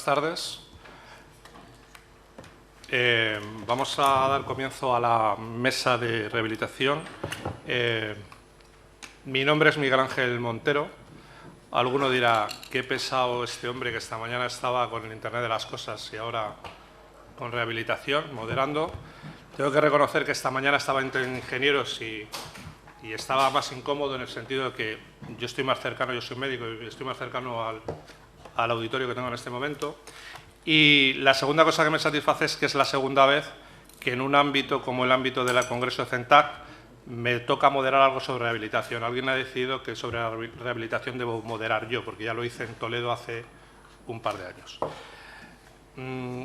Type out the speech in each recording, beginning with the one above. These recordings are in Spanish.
Buenas tardes. Vamos a dar comienzo a la mesa de rehabilitación. Mi nombre es Miguel Ángel Montero. Alguno dirá, qué pesado este hombre que esta mañana estaba con el Internet de las cosas y ahora con rehabilitación, moderando. Tengo que reconocer que esta mañana estaba entre ingenieros y estaba más incómodo en el sentido de que yo estoy más cercano, yo soy médico y estoy más cercano al auditorio que tengo en este momento. Y la segunda cosa que me satisface es que es la segunda vez que en un ámbito como el ámbito del Congreso de CENTAC me toca moderar algo sobre rehabilitación. Alguien ha decidido que sobre la rehabilitación debo moderar yo, porque ya lo hice en Toledo hace un par de años.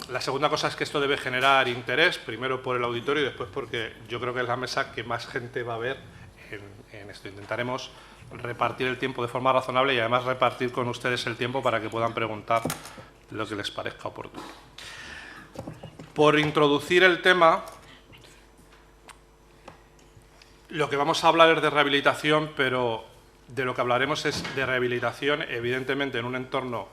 La segunda cosa es que esto debe generar interés, primero por el auditorio y después porque yo creo que es la mesa que más gente va a ver en esto. Intentaremos repartir el tiempo de forma razonable y además repartir con ustedes el tiempo para que puedan preguntar lo que les parezca oportuno. Por introducir el tema, lo que vamos a hablar es de rehabilitación, pero de lo que hablaremos es de rehabilitación, evidentemente en un entorno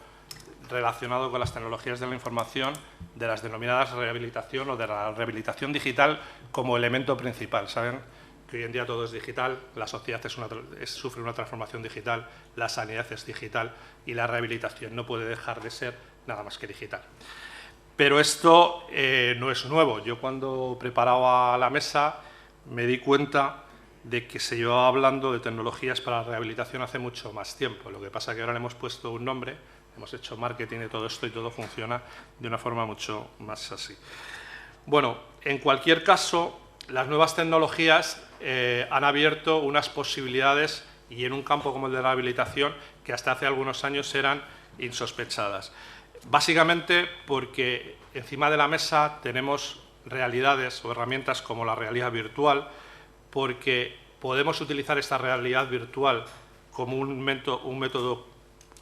relacionado con las tecnologías de la información, de las denominadas rehabilitación o de la rehabilitación digital como elemento principal. Saben que hoy en día todo es digital, la sociedad sufre una transformación digital, la sanidad es digital y la rehabilitación no puede dejar de ser nada más que digital. Pero esto no es nuevo. Yo cuando preparaba la mesa me di cuenta de que se llevaba hablando de tecnologías para la rehabilitación hace mucho más tiempo. Lo que pasa es que ahora le hemos puesto un nombre, hemos hecho marketing de todo esto y todo funciona de una forma mucho más así. Bueno, en cualquier caso, las nuevas tecnologías han abierto unas posibilidades y en un campo como el de la rehabilitación que hasta hace algunos años eran insospechadas. Básicamente porque encima de la mesa tenemos realidades o herramientas como la realidad virtual, porque podemos utilizar esta realidad virtual como un método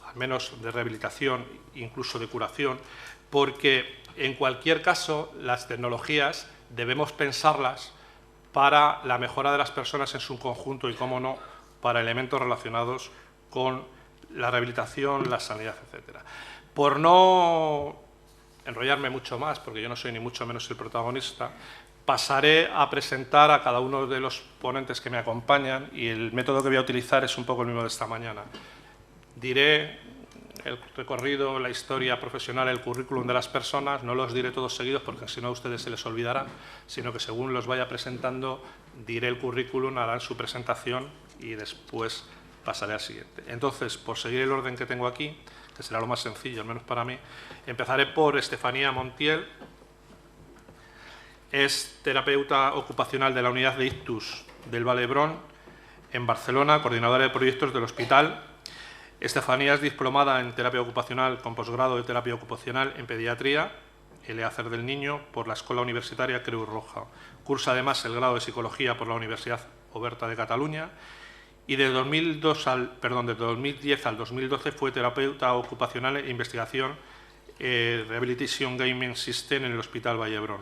al menos de rehabilitación, incluso de curación, porque en cualquier caso las tecnologías debemos pensarlas para la mejora de las personas en su conjunto y, cómo no, para elementos relacionados con la rehabilitación, la sanidad, etc. Por no enrollarme mucho más, porque yo no soy ni mucho menos el protagonista, pasaré a presentar a cada uno de los ponentes que me acompañan y el método que voy a utilizar es un poco el mismo de esta mañana. Diré el recorrido, la historia profesional, el currículum de las personas, no los diré todos seguidos porque si no a ustedes se les olvidará, sino que según los vaya presentando diré el currículum, harán su presentación y después pasaré al siguiente. Entonces, por seguir el orden que tengo aquí, que será lo más sencillo, al menos para mí, empezaré por Estefanía Montiel. Es terapeuta ocupacional de la unidad de Ictus del Vall d'Hebron en Barcelona, coordinadora de proyectos del hospital. Estefanía es diplomada en terapia ocupacional con posgrado de terapia ocupacional en pediatría, LACER del Niño, por la Escuela Universitaria Creu Roja. Cursa además el grado de psicología por la Universidad Oberta de Cataluña y de 2010 al 2012 fue terapeuta ocupacional e investigación Rehabilitation Gaming System en el Hospital Vall d'Hebron,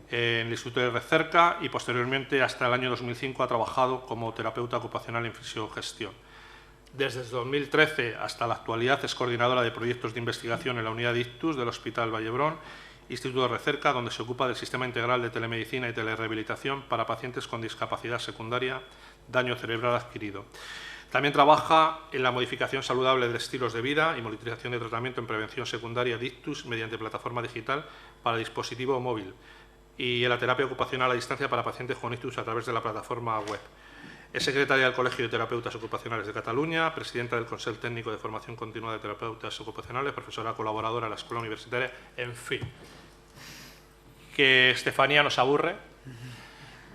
en el Instituto de Recerca, y posteriormente hasta el año 2005 ha trabajado como terapeuta ocupacional en fisiogestión. Desde 2013 hasta la actualidad es coordinadora de proyectos de investigación en la unidad de Ictus del Hospital Vall d'Hebron, Instituto de Recerca, donde se ocupa del sistema integral de telemedicina y telerehabilitación para pacientes con discapacidad secundaria, daño cerebral adquirido. También trabaja en la modificación saludable de estilos de vida y monitorización de tratamiento en prevención secundaria de ictus mediante plataforma digital para dispositivo móvil y en la terapia ocupacional a distancia para pacientes con ictus a través de la plataforma web. Es secretaria del Colegio de Terapeutas Ocupacionales de Cataluña, presidenta del Consell Técnico de Formación Continua de Terapeutas Ocupacionales, profesora colaboradora de la Escuela Universitaria, en fin. Que Estefanía nos aburre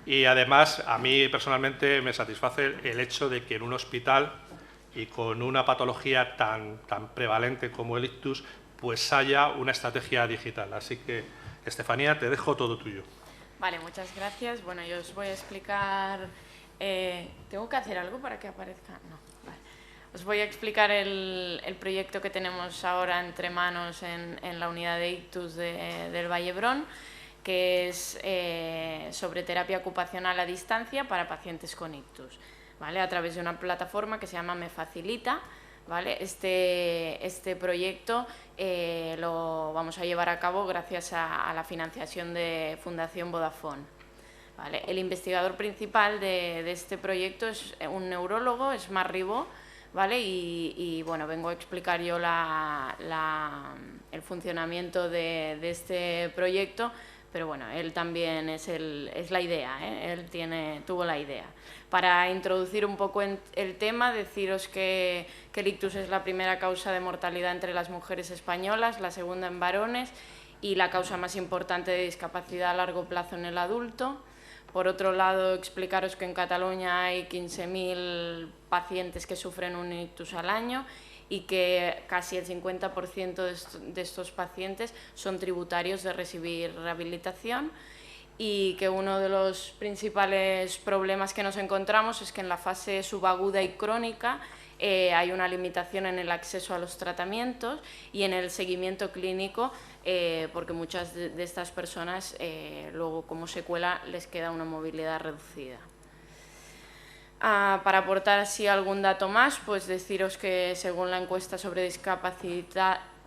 y además a mí personalmente me satisface el hecho de que en un hospital y con una patología tan prevalente como el ictus pues haya una estrategia digital. Así que, Estefanía, te dejo todo tuyo. Vale, muchas gracias. Bueno, yo os voy a explicar... ¿Tengo que hacer algo para que aparezca? No, vale. Os voy a explicar el proyecto que tenemos ahora entre manos en la unidad de ictus del Vall d'Hebron, que es sobre terapia ocupacional a distancia para pacientes con ictus, ¿vale? A través de una plataforma que se llama Me Facilita, ¿vale? Este proyecto lo vamos a llevar a cabo gracias a la financiación de Fundación Vodafone. ¿Vale? El investigador principal de este proyecto es un neurólogo, es Marc Ribot, ¿vale? Y bueno, vengo a explicar yo el funcionamiento de este proyecto, pero bueno, él también es la idea, ¿eh? Él tuvo la idea. Para introducir un poco el tema, deciros que el ictus es la primera causa de mortalidad entre las mujeres españolas, la segunda en varones y la causa más importante de discapacidad a largo plazo en el adulto. Por otro lado, explicaros que en Cataluña hay 15.000 pacientes que sufren un ictus al año y que casi el 50% de estos pacientes son tributarios de recibir rehabilitación, y que uno de los principales problemas que nos encontramos es que en la fase subaguda y crónica hay una limitación en el acceso a los tratamientos y en el seguimiento clínico, porque muchas de estas personas luego como secuela les queda una movilidad reducida. Para aportar así algún dato más, pues deciros que según la encuesta sobre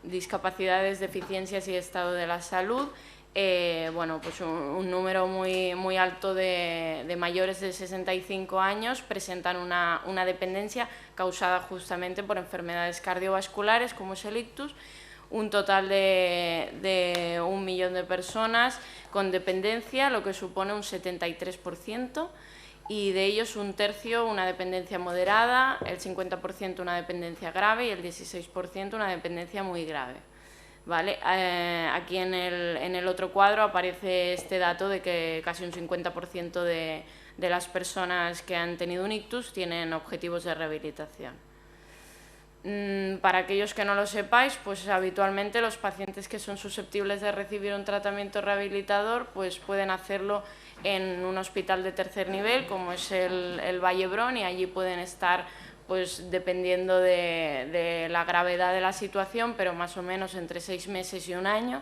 discapacidades, deficiencias y estado de la salud, bueno, pues un número muy alto de mayores de 65 años presentan una dependencia causada justamente por enfermedades cardiovasculares como es el ictus. Un total de 1 millón de personas con dependencia, lo que supone un 73%, y de ellos un tercio una dependencia moderada, el 50% una dependencia grave y el 16% una dependencia muy grave. ¿Vale? Aquí en el otro cuadro aparece este dato de que casi un 50% de las personas que han tenido un ictus tienen objetivos de rehabilitación. Para aquellos que no lo sepáis, pues habitualmente los pacientes que son susceptibles de recibir un tratamiento rehabilitador pues pueden hacerlo en un hospital de tercer nivel como es el Vall-d'Hebron, y allí pueden estar pues dependiendo de la gravedad de la situación, pero más o menos entre 6 meses y 1 año,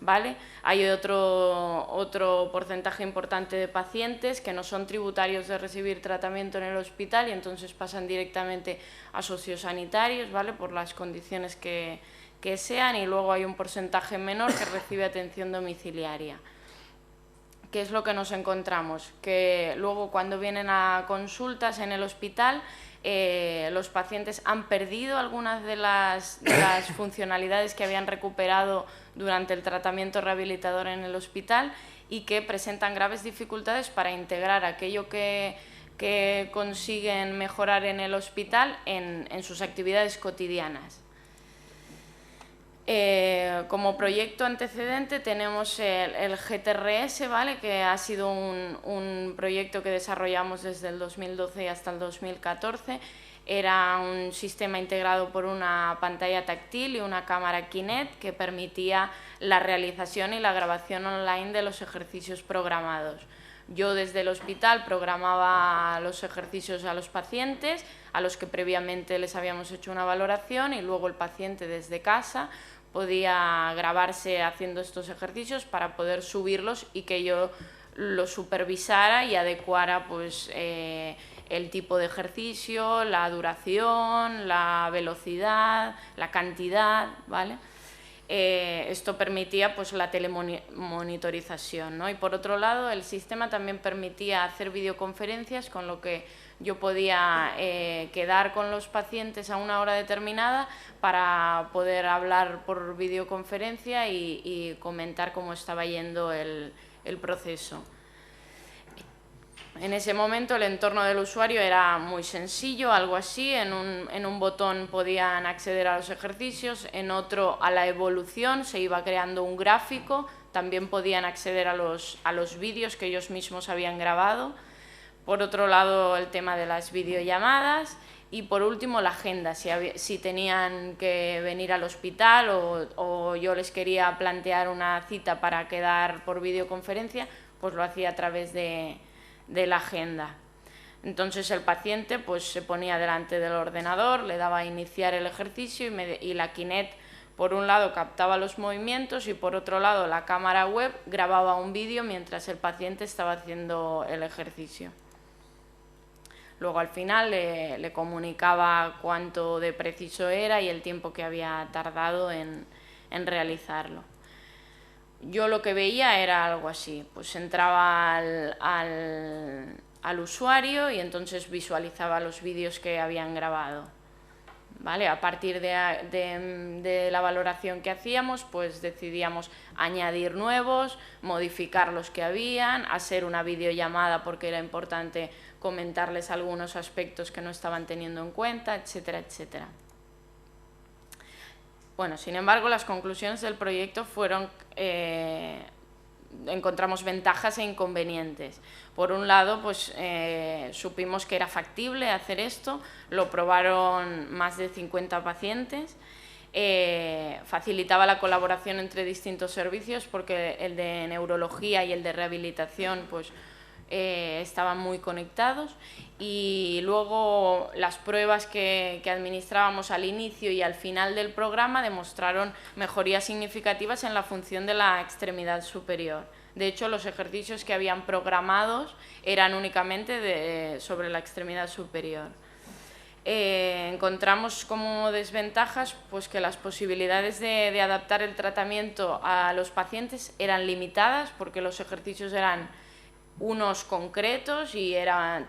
¿vale? Hay otro porcentaje importante de pacientes que no son tributarios de recibir tratamiento en el hospital y entonces pasan directamente a sociosanitarios, ¿vale? Por las condiciones que sean, y luego hay un porcentaje menor que recibe atención domiciliaria. ¿Qué es lo que nos encontramos? Que luego cuando vienen a consultas en el hospital, los pacientes han perdido algunas de las funcionalidades que habían recuperado durante el tratamiento rehabilitador en el hospital y que presentan graves dificultades para integrar aquello que consiguen mejorar en el hospital en sus actividades cotidianas. Como proyecto antecedente tenemos el GTRS, ¿vale? Que ha sido un proyecto que desarrollamos desde el 2012 hasta el 2014. Era un sistema integrado por una pantalla táctil y una cámara Kinect que permitía la realización y la grabación online de los ejercicios programados. Yo desde el hospital programaba los ejercicios a los pacientes, a los que previamente les habíamos hecho una valoración, y luego el paciente desde casa podía grabarse haciendo estos ejercicios para poder subirlos y que yo los supervisara y adecuara pues, el tipo de ejercicio, la duración, la velocidad, la cantidad, ¿vale? Esto permitía pues, la telemonitorización, ¿no? Y por otro lado, el sistema también permitía hacer videoconferencias, con lo que yo podía quedar con los pacientes a una hora determinada para poder hablar por videoconferencia y comentar cómo estaba yendo el proceso. En ese momento el entorno del usuario era muy sencillo, algo así, en un botón podían acceder a los ejercicios, en otro a la evolución, se iba creando un gráfico, también podían acceder a los vídeos que ellos mismos habían grabado. Por otro lado, el tema de las videollamadas, y por último la agenda, si tenían que venir al hospital o yo les quería plantear una cita para quedar por videoconferencia, pues lo hacía a través de la agenda. Entonces el paciente pues, se ponía delante del ordenador, le daba a iniciar el ejercicio y la Kinect por un lado captaba los movimientos y por otro lado la cámara web grababa un vídeo mientras el paciente estaba haciendo el ejercicio. Luego al final le comunicaba cuánto de preciso era y el tiempo que había tardado en realizarlo. Yo lo que veía era algo así, pues entraba al usuario y entonces visualizaba los vídeos que habían grabado. ¿Vale? A partir de la valoración que hacíamos, pues decidíamos añadir nuevos, modificar los que habían, hacer una videollamada porque era importante comentarles algunos aspectos que no estaban teniendo en cuenta, etcétera, etcétera. Bueno, sin embargo, las conclusiones del proyecto fueron... encontramos ventajas e inconvenientes. Por un lado, pues supimos que era factible hacer esto, lo probaron más de 50 pacientes, facilitaba la colaboración entre distintos servicios porque el de neurología y el de rehabilitación pues, estaban muy conectados, y luego las pruebas que administrábamos al inicio y al final del programa demostraron mejorías significativas en la función de la extremidad superior. De hecho, los ejercicios que habían programados eran únicamente sobre la extremidad superior. Encontramos como desventajas pues, que las posibilidades de adaptar el tratamiento a los pacientes eran limitadas porque los ejercicios eran unos concretos y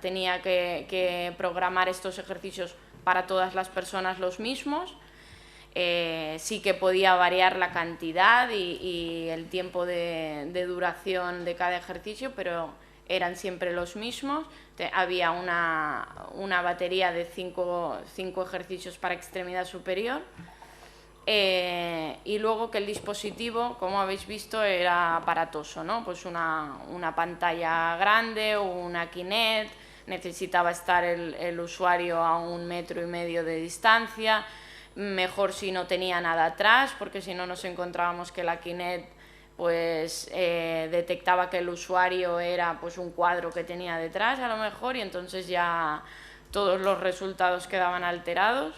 tenía que programar estos ejercicios para todas las personas los mismos. Sí que podía variar la cantidad y el tiempo de duración de cada ejercicio, pero eran siempre los mismos. Había una batería de 5 ejercicios para extremidad superior. Y luego que el dispositivo, como habéis visto, era aparatoso, ¿no? Pues una pantalla grande, una Kinect, necesitaba estar el usuario a 1,5 metros de distancia, mejor si no tenía nada atrás, porque si no nos encontrábamos que la Kinect pues, detectaba que el usuario era pues, un cuadro que tenía detrás a lo mejor, y entonces ya todos los resultados quedaban alterados.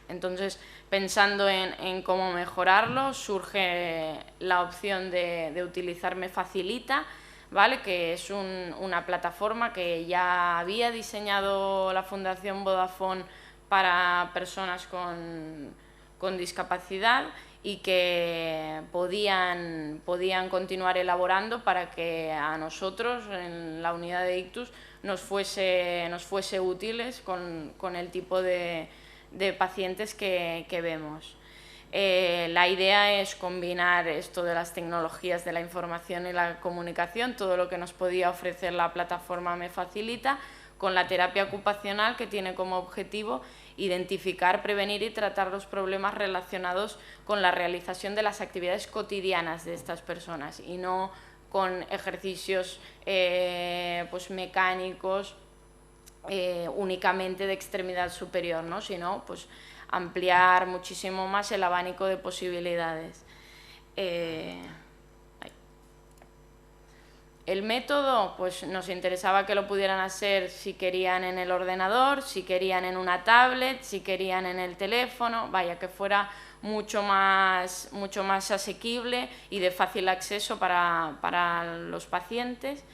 Entonces, pensando en cómo mejorarlo, surge la opción de utilizar Me Facilita, ¿vale? Que es una plataforma que ya había diseñado la Fundación Vodafone para personas con discapacidad y que podían continuar elaborando para que a nosotros en la unidad de ictus nos fuese útiles con el tipo de pacientes que vemos. La idea es combinar esto de las tecnologías de la información y la comunicación, todo lo que nos podía ofrecer la plataforma Me Facilita, con la terapia ocupacional, que tiene como objetivo identificar, prevenir y tratar los problemas relacionados con la realización de las actividades cotidianas de estas personas y no con ejercicios pues mecánicos únicamente de extremidad superior, ¿no? Sino pues, ampliar muchísimo más el abanico de posibilidades. El método, pues nos interesaba que lo pudieran hacer si querían en el ordenador, si querían en una tablet, si querían en el teléfono, vaya, que fuera mucho más asequible y de fácil acceso para los pacientes.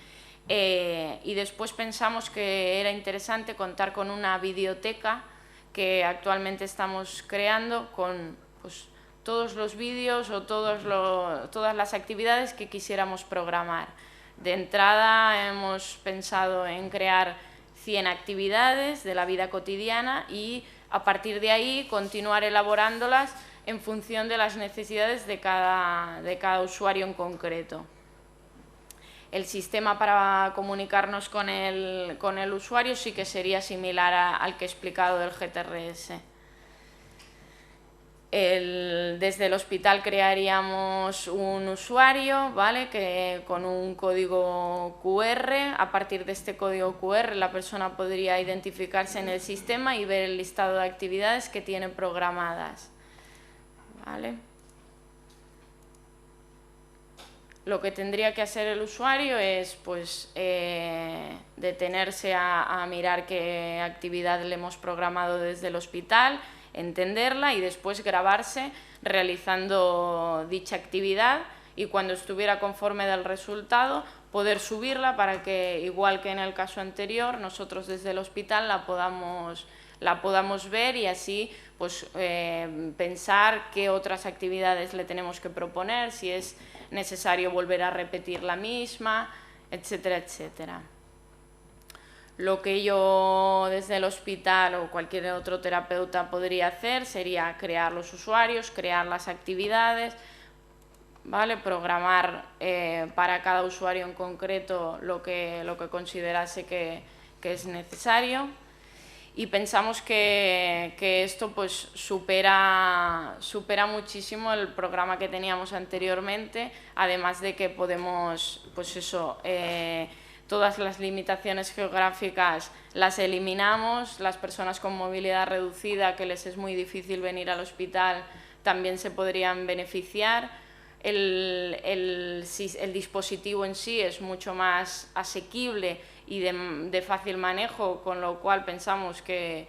Y después pensamos que era interesante contar con una videoteca que actualmente estamos creando con pues, todos los vídeos o todas las actividades que quisiéramos programar. De entrada hemos pensado en crear 100 actividades de la vida cotidiana y a partir de ahí continuar elaborándolas en función de las necesidades de cada usuario en concreto. El sistema para comunicarnos con el usuario sí que sería similar al que he explicado del GTRS. Desde el hospital crearíamos un usuario, ¿vale? Con un código QR. A partir de este código QR la persona podría identificarse en el sistema y ver el listado de actividades que tiene programadas, ¿vale? Lo que tendría que hacer el usuario es pues, detenerse a mirar qué actividad le hemos programado desde el hospital, entenderla y después grabarse realizando dicha actividad, y cuando estuviera conforme del resultado poder subirla para que, igual que en el caso anterior, nosotros desde el hospital la podamos ver y así pues, pensar qué otras actividades le tenemos que proponer, si es necesario volver a repetir la misma, etcétera, etcétera. Lo que yo desde el hospital o cualquier otro terapeuta podría hacer sería crear los usuarios, crear las actividades, ¿vale? Programar para cada usuario en concreto lo que considerase que es necesario. Y pensamos que esto pues, supera muchísimo el programa que teníamos anteriormente, además de que podemos, pues eso, todas las limitaciones geográficas las eliminamos, las personas con movilidad reducida, que les es muy difícil venir al hospital, también se podrían beneficiar. El dispositivo en sí es mucho más asequible y de fácil manejo, con lo cual pensamos que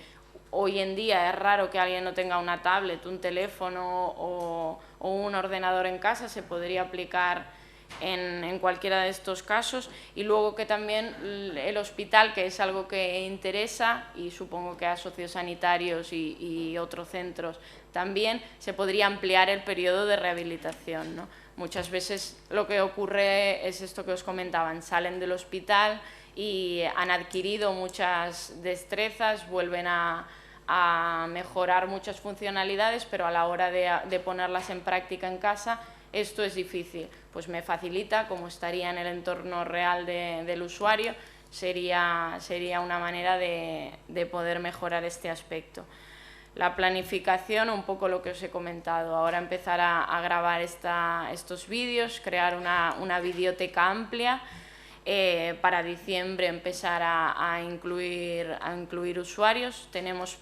hoy en día es raro que alguien no tenga una tablet, un teléfono o un ordenador en casa, se podría aplicar en cualquiera de estos casos. Y luego que también el hospital, que es algo que interesa, y supongo que a sociosanitarios y otros centros también, se podría ampliar el periodo de rehabilitación, ¿no? Muchas veces lo que ocurre es esto que os comentaban, salen del hospital y han adquirido muchas destrezas, vuelven a mejorar muchas funcionalidades, pero a la hora de ponerlas en práctica en casa, esto es difícil. Pues me facilita, como estaría en el entorno real del usuario, sería una manera de poder mejorar este aspecto. La planificación, un poco lo que os he comentado, ahora empezar a grabar estos vídeos, crear una videoteca amplia, para diciembre empezar a incluir usuarios. Tenemos,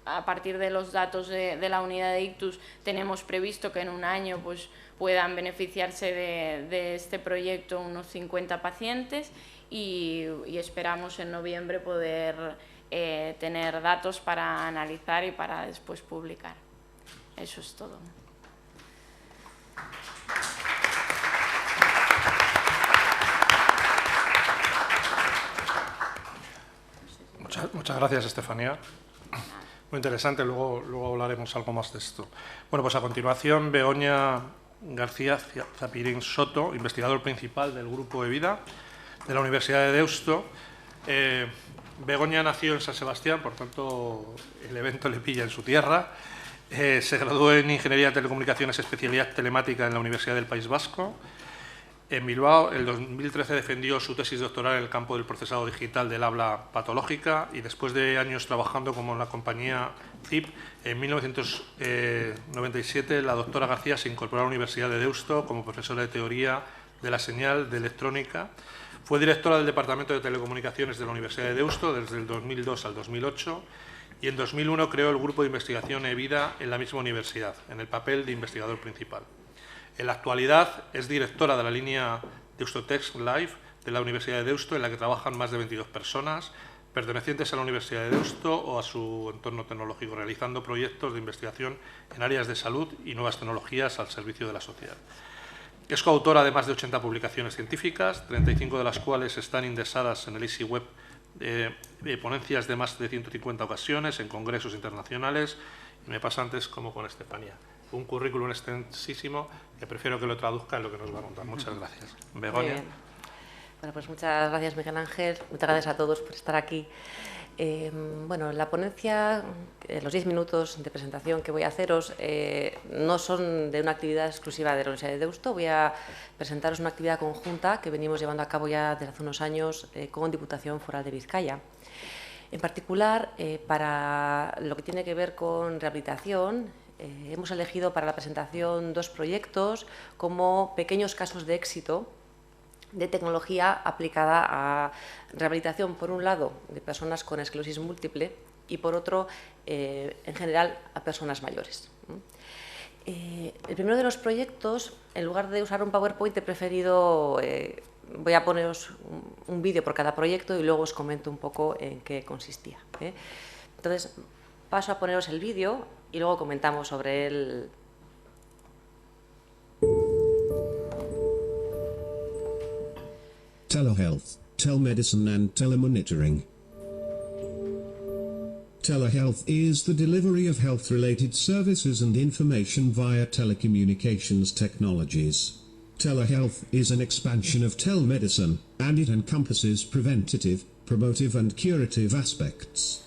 a partir de los datos de la unidad de ictus, tenemos previsto que en un año pues, puedan beneficiarse de este proyecto unos 50 pacientes y esperamos en noviembre poder tener datos para analizar y para después publicar. Eso es todo. Muchas gracias, Estefanía. Muy interesante, luego hablaremos algo más de esto. Bueno, pues a continuación, Begoña García Zapirín Soto, investigador principal del Grupo eVida de la Universidad de Deusto. Begoña nació en San Sebastián, por tanto el evento le pilla en su tierra. Se graduó en Ingeniería de Telecomunicaciones, especialidad telemática en la Universidad del País Vasco. En Bilbao, en 2013 defendió su tesis doctoral en el campo del procesado digital del habla patológica y después de años trabajando como en la compañía ZIP, en 1997 la doctora García se incorporó a la Universidad de Deusto como profesora de teoría de la señal de electrónica. Fue directora del Departamento de Telecomunicaciones de la Universidad de Deusto desde el 2002 al 2008 y en 2001 creó el grupo de investigación eVida en la misma universidad, en el papel de investigador principal. En la actualidad es directora de la línea Deustotext Live de la Universidad de Deusto, en la que trabajan más de 22 personas pertenecientes a la Universidad de Deusto o a su entorno tecnológico, realizando proyectos de investigación en áreas de salud y nuevas tecnologías al servicio de la sociedad. Es coautora de más de 80 publicaciones científicas, 35 de las cuales están indexadas en el EASY Web, de ponencias de más de 150 ocasiones en congresos internacionales, y me pasa antes como con Estefanía. Un currículum extensísimo que prefiero que lo traduzca en lo que nos va a contar. Muchas gracias. Begoña. Bueno, pues muchas gracias, Miguel Ángel. Muchas gracias a todos por estar aquí. Bueno, la ponencia, los 10 minutos de presentación que voy a haceros no son de una actividad exclusiva de la Universidad de Deusto. Voy a presentaros una actividad conjunta que venimos llevando a cabo ya desde hace unos años con Diputación Foral de Vizcaya. En particular, para lo que tiene que ver con rehabilitación, hemos elegido para la presentación dos proyectos como pequeños casos de éxito de tecnología aplicada a rehabilitación, por un lado, de personas con esclerosis múltiple y, por otro, en general, a personas mayores. El primero de los proyectos, en lugar de usar un PowerPoint, he preferido, voy a poneros un vídeo por cada proyecto y luego os comento un poco en qué consistía. Entonces, paso a poneros el vídeo y luego comentamos sobre él. telehealth, telemedicine and telemonitoring. Telehealth is the delivery of health-related services and information via telecommunications technologies. Telehealth is an expansion of telemedicine, and it encompasses preventative, promotive and curative aspects.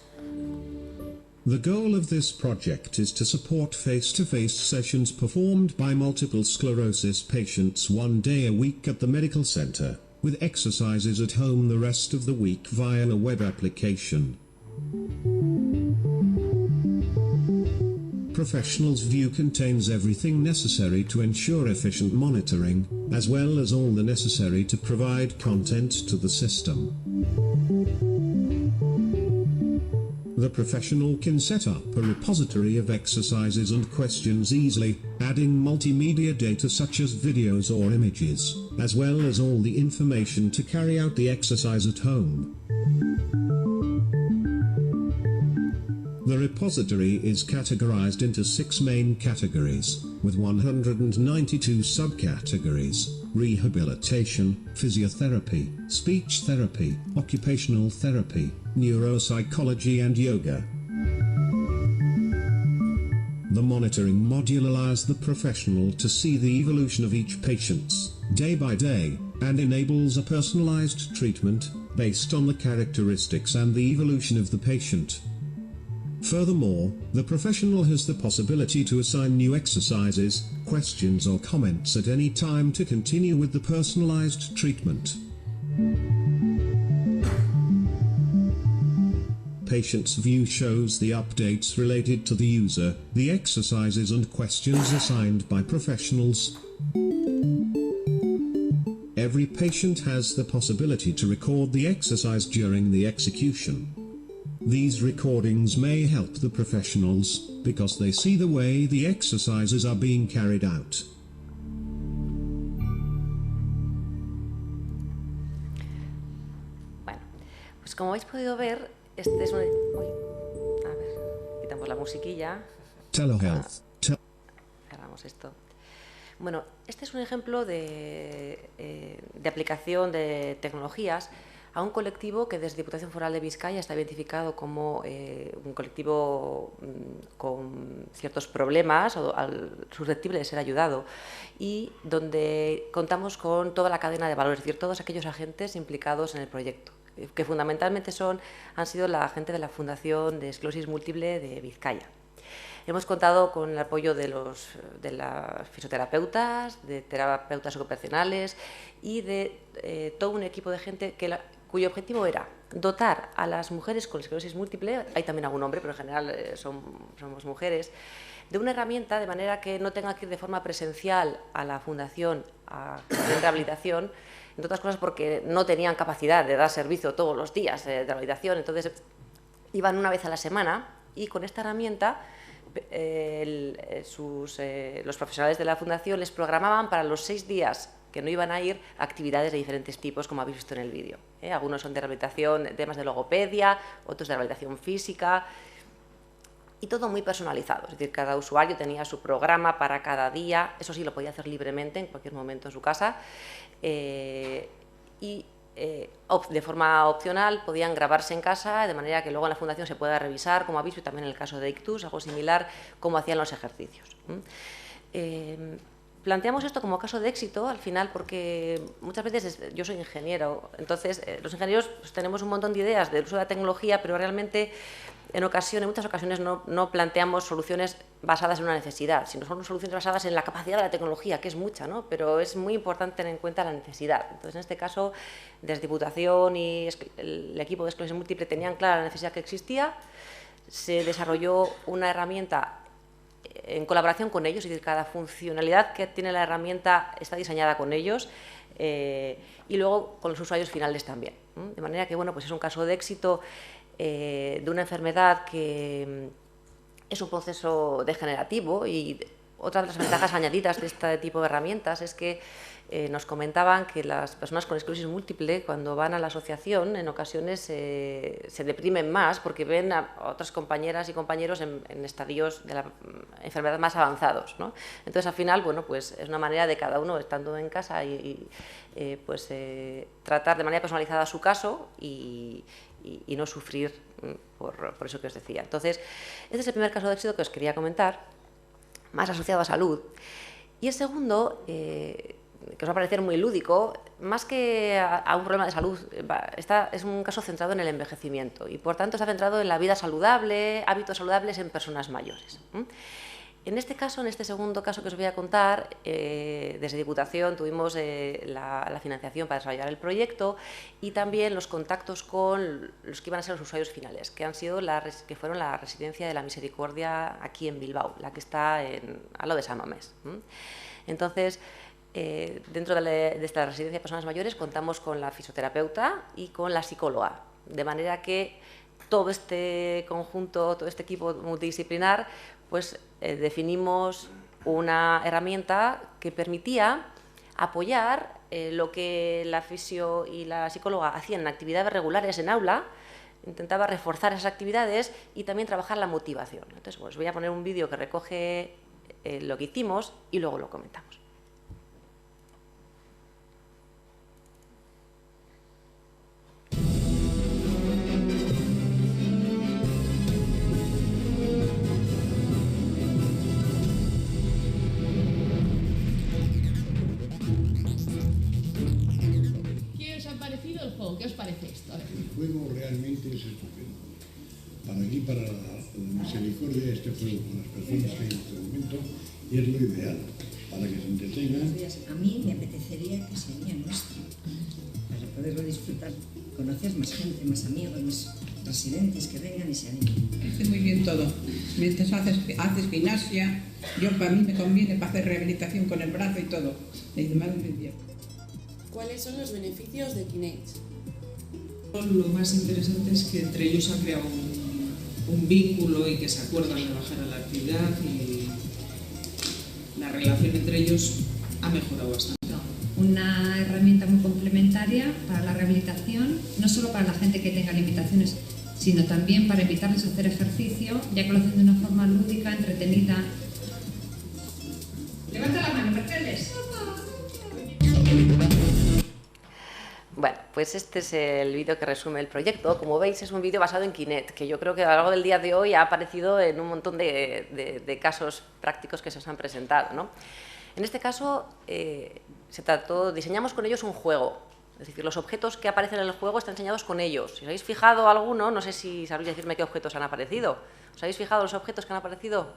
The goal of this project is to support face-to-face sessions performed by multiple sclerosis patients 1 day a week at the medical center, with exercises at home the rest of the week via a web application. Professionals' view contains everything necessary to ensure efficient monitoring, as well as all the necessary to provide content to the system. The professional can set up a repository of exercises and questions easily, adding multimedia data such as videos or images, as well as all the information to carry out the exercise at home. The repository is categorized into 6 main categories, with 192 subcategories: rehabilitation, physiotherapy, speech therapy, occupational therapy, neuropsychology and yoga. The monitoring module allows the professional to see the evolution of each patient's day by day, and enables a personalized treatment based on the characteristics and the evolution of the patient. Furthermore, the professional has the possibility to assign new exercises, questions or comments at any time to continue with the personalized treatment. Patient's view shows the updates related to the user, the exercises and questions assigned by professionals. Every patient has the possibility to record the exercise during the execution. These recordings may help the professionals, because they see the way the exercises are being carried out. Bueno, pues como habéis podido ver, este es un... Uy, a ver, quitamos la musiquilla. Telehealth. Cerramos esto. Bueno, este es un ejemplo de aplicación de tecnologías a un colectivo que desde Diputación Foral de Vizcaya está identificado como un colectivo con ciertos problemas o susceptible de ser ayudado, y donde contamos con toda la cadena de valor, es decir, todos aquellos agentes implicados en el proyecto, que fundamentalmente han sido la gente de la Fundación de Esclerosis Múltiple de Vizcaya. Hemos contado con el apoyo de las fisioterapeutas, de terapeutas ocupacionales y de todo un equipo de gente cuyo objetivo era dotar a las mujeres con esclerosis múltiple, hay también algún hombre, pero en general somos mujeres, de una herramienta de manera que no tengan que ir de forma presencial a la fundación a hacer rehabilitación, entre otras cosas porque no tenían capacidad de dar servicio todos los días de rehabilitación, entonces iban una vez a la semana y con esta herramienta los profesionales de la fundación les programaban para los 6 días que no iban a ir actividades de diferentes tipos, como habéis visto en el vídeo. Algunos son de rehabilitación, temas de logopedia, otros de rehabilitación física, y todo muy personalizado, es decir, cada usuario tenía su programa para cada día, eso sí, lo podía hacer libremente en cualquier momento en su casa, y de forma opcional podían grabarse en casa, de manera que luego en la fundación se pueda revisar, como habéis visto también en el caso de Ictus, algo similar, cómo hacían los ejercicios. Planteamos esto como caso de éxito al final porque muchas veces yo soy ingeniero, entonces los ingenieros pues, tenemos un montón de ideas del uso de la tecnología, pero realmente en muchas ocasiones no planteamos soluciones basadas en una necesidad, sino son soluciones basadas en la capacidad de la tecnología, que es mucha, ¿no? Pero es muy importante tener en cuenta la necesidad. Entonces, en este caso, desde Diputación y el equipo de esclerosis múltiple tenían clara la necesidad que existía, se desarrolló una herramienta en colaboración con ellos, es decir, cada funcionalidad que tiene la herramienta está diseñada con ellos, y luego con los usuarios finales también. De manera que, bueno, pues es un caso de éxito de una enfermedad que es un proceso degenerativo y otra de las ventajas añadidas de este tipo de herramientas es que nos comentaban que las personas con esclerosis múltiple, cuando van a la asociación, en ocasiones se deprimen más porque ven a otras compañeras y compañeros en estadios de la enfermedad más avanzados, ¿no? Entonces, al final, bueno, pues es una manera de cada uno, estando en casa, tratar de manera personalizada su caso y no sufrir por eso que os decía. Entonces, este es el primer caso de éxito que os quería comentar, más asociado a salud. Y el segundo, que os va a parecer muy lúdico, más que a un problema de salud, es un caso centrado en el envejecimiento y, por tanto, está centrado en la vida saludable, hábitos saludables en personas mayores. En este caso, en este segundo caso que os voy a contar, desde Diputación tuvimos la financiación para desarrollar el proyecto y también los contactos con los que iban a ser los usuarios finales, que fueron la Residencia de la Misericordia aquí en Bilbao, la que está al lado de San Mamés. Entonces, dentro de esta residencia de personas mayores contamos con la fisioterapeuta y con la psicóloga, de manera que todo este conjunto, todo este equipo multidisciplinar, pues definimos una herramienta que permitía apoyar lo que la fisio y la psicóloga hacían en actividades regulares en aula, intentaba reforzar esas actividades y también trabajar la motivación. Entonces, pues voy a poner un vídeo que recoge lo que hicimos y luego lo comentamos. ¿Qué os parece esto? El juego realmente es estupendo. Para la misericordia, este juego con las personas que hay en este momento es lo ideal, para que se entretengan. A mí me apetecería que sería nuestro, para poderlo disfrutar, conocer más gente, más amigos, más residentes que vengan y se animen. Hace muy bien todo. Mientras haces gimnasia, para mí me conviene para hacer rehabilitación con el brazo y todo. Y demás me bien. ¿Cuáles son los beneficios de Kinect? Lo más interesante es que entre ellos ha creado un vínculo y que se acuerdan de bajar a la actividad y la relación entre ellos ha mejorado bastante. Una herramienta muy complementaria para la rehabilitación, no solo para la gente que tenga limitaciones, sino también para evitarles hacer ejercicio, ya que lo hacen de una forma lúdica, entretenida. Levanta la mano, Mercedes. Bueno, pues este es el vídeo que resume el proyecto. Como veis, es un vídeo basado en Kinect, que yo creo que a lo largo del día de hoy ha aparecido en un montón de casos prácticos que se os han presentado, ¿no? En este caso, diseñamos con ellos un juego. Es decir, los objetos que aparecen en el juego están diseñados con ellos. Si os habéis fijado alguno, no sé si sabréis decirme qué objetos han aparecido. ¿Os habéis fijado los objetos que han aparecido?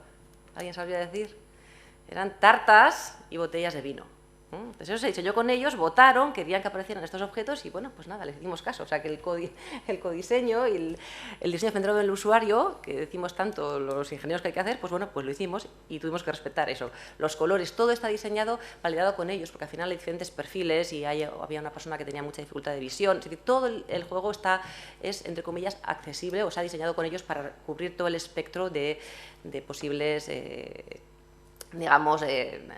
¿Alguien sabría decir? Eran tartas y botellas de vino. Entonces eso se diseñó con ellos, votaron, querían que aparecieran estos objetos y bueno, pues nada, les hicimos caso. O sea que el codiseño y el diseño centrado en el usuario, que decimos tanto los ingenieros que hay que hacer, pues bueno, pues lo hicimos y tuvimos que respetar eso. Los colores, todo está diseñado, validado con ellos, porque al final hay diferentes perfiles y había una persona que tenía mucha dificultad de visión. Es decir, todo el juego es, entre comillas, accesible o se ha diseñado con ellos para cubrir todo el espectro de posibles digamos,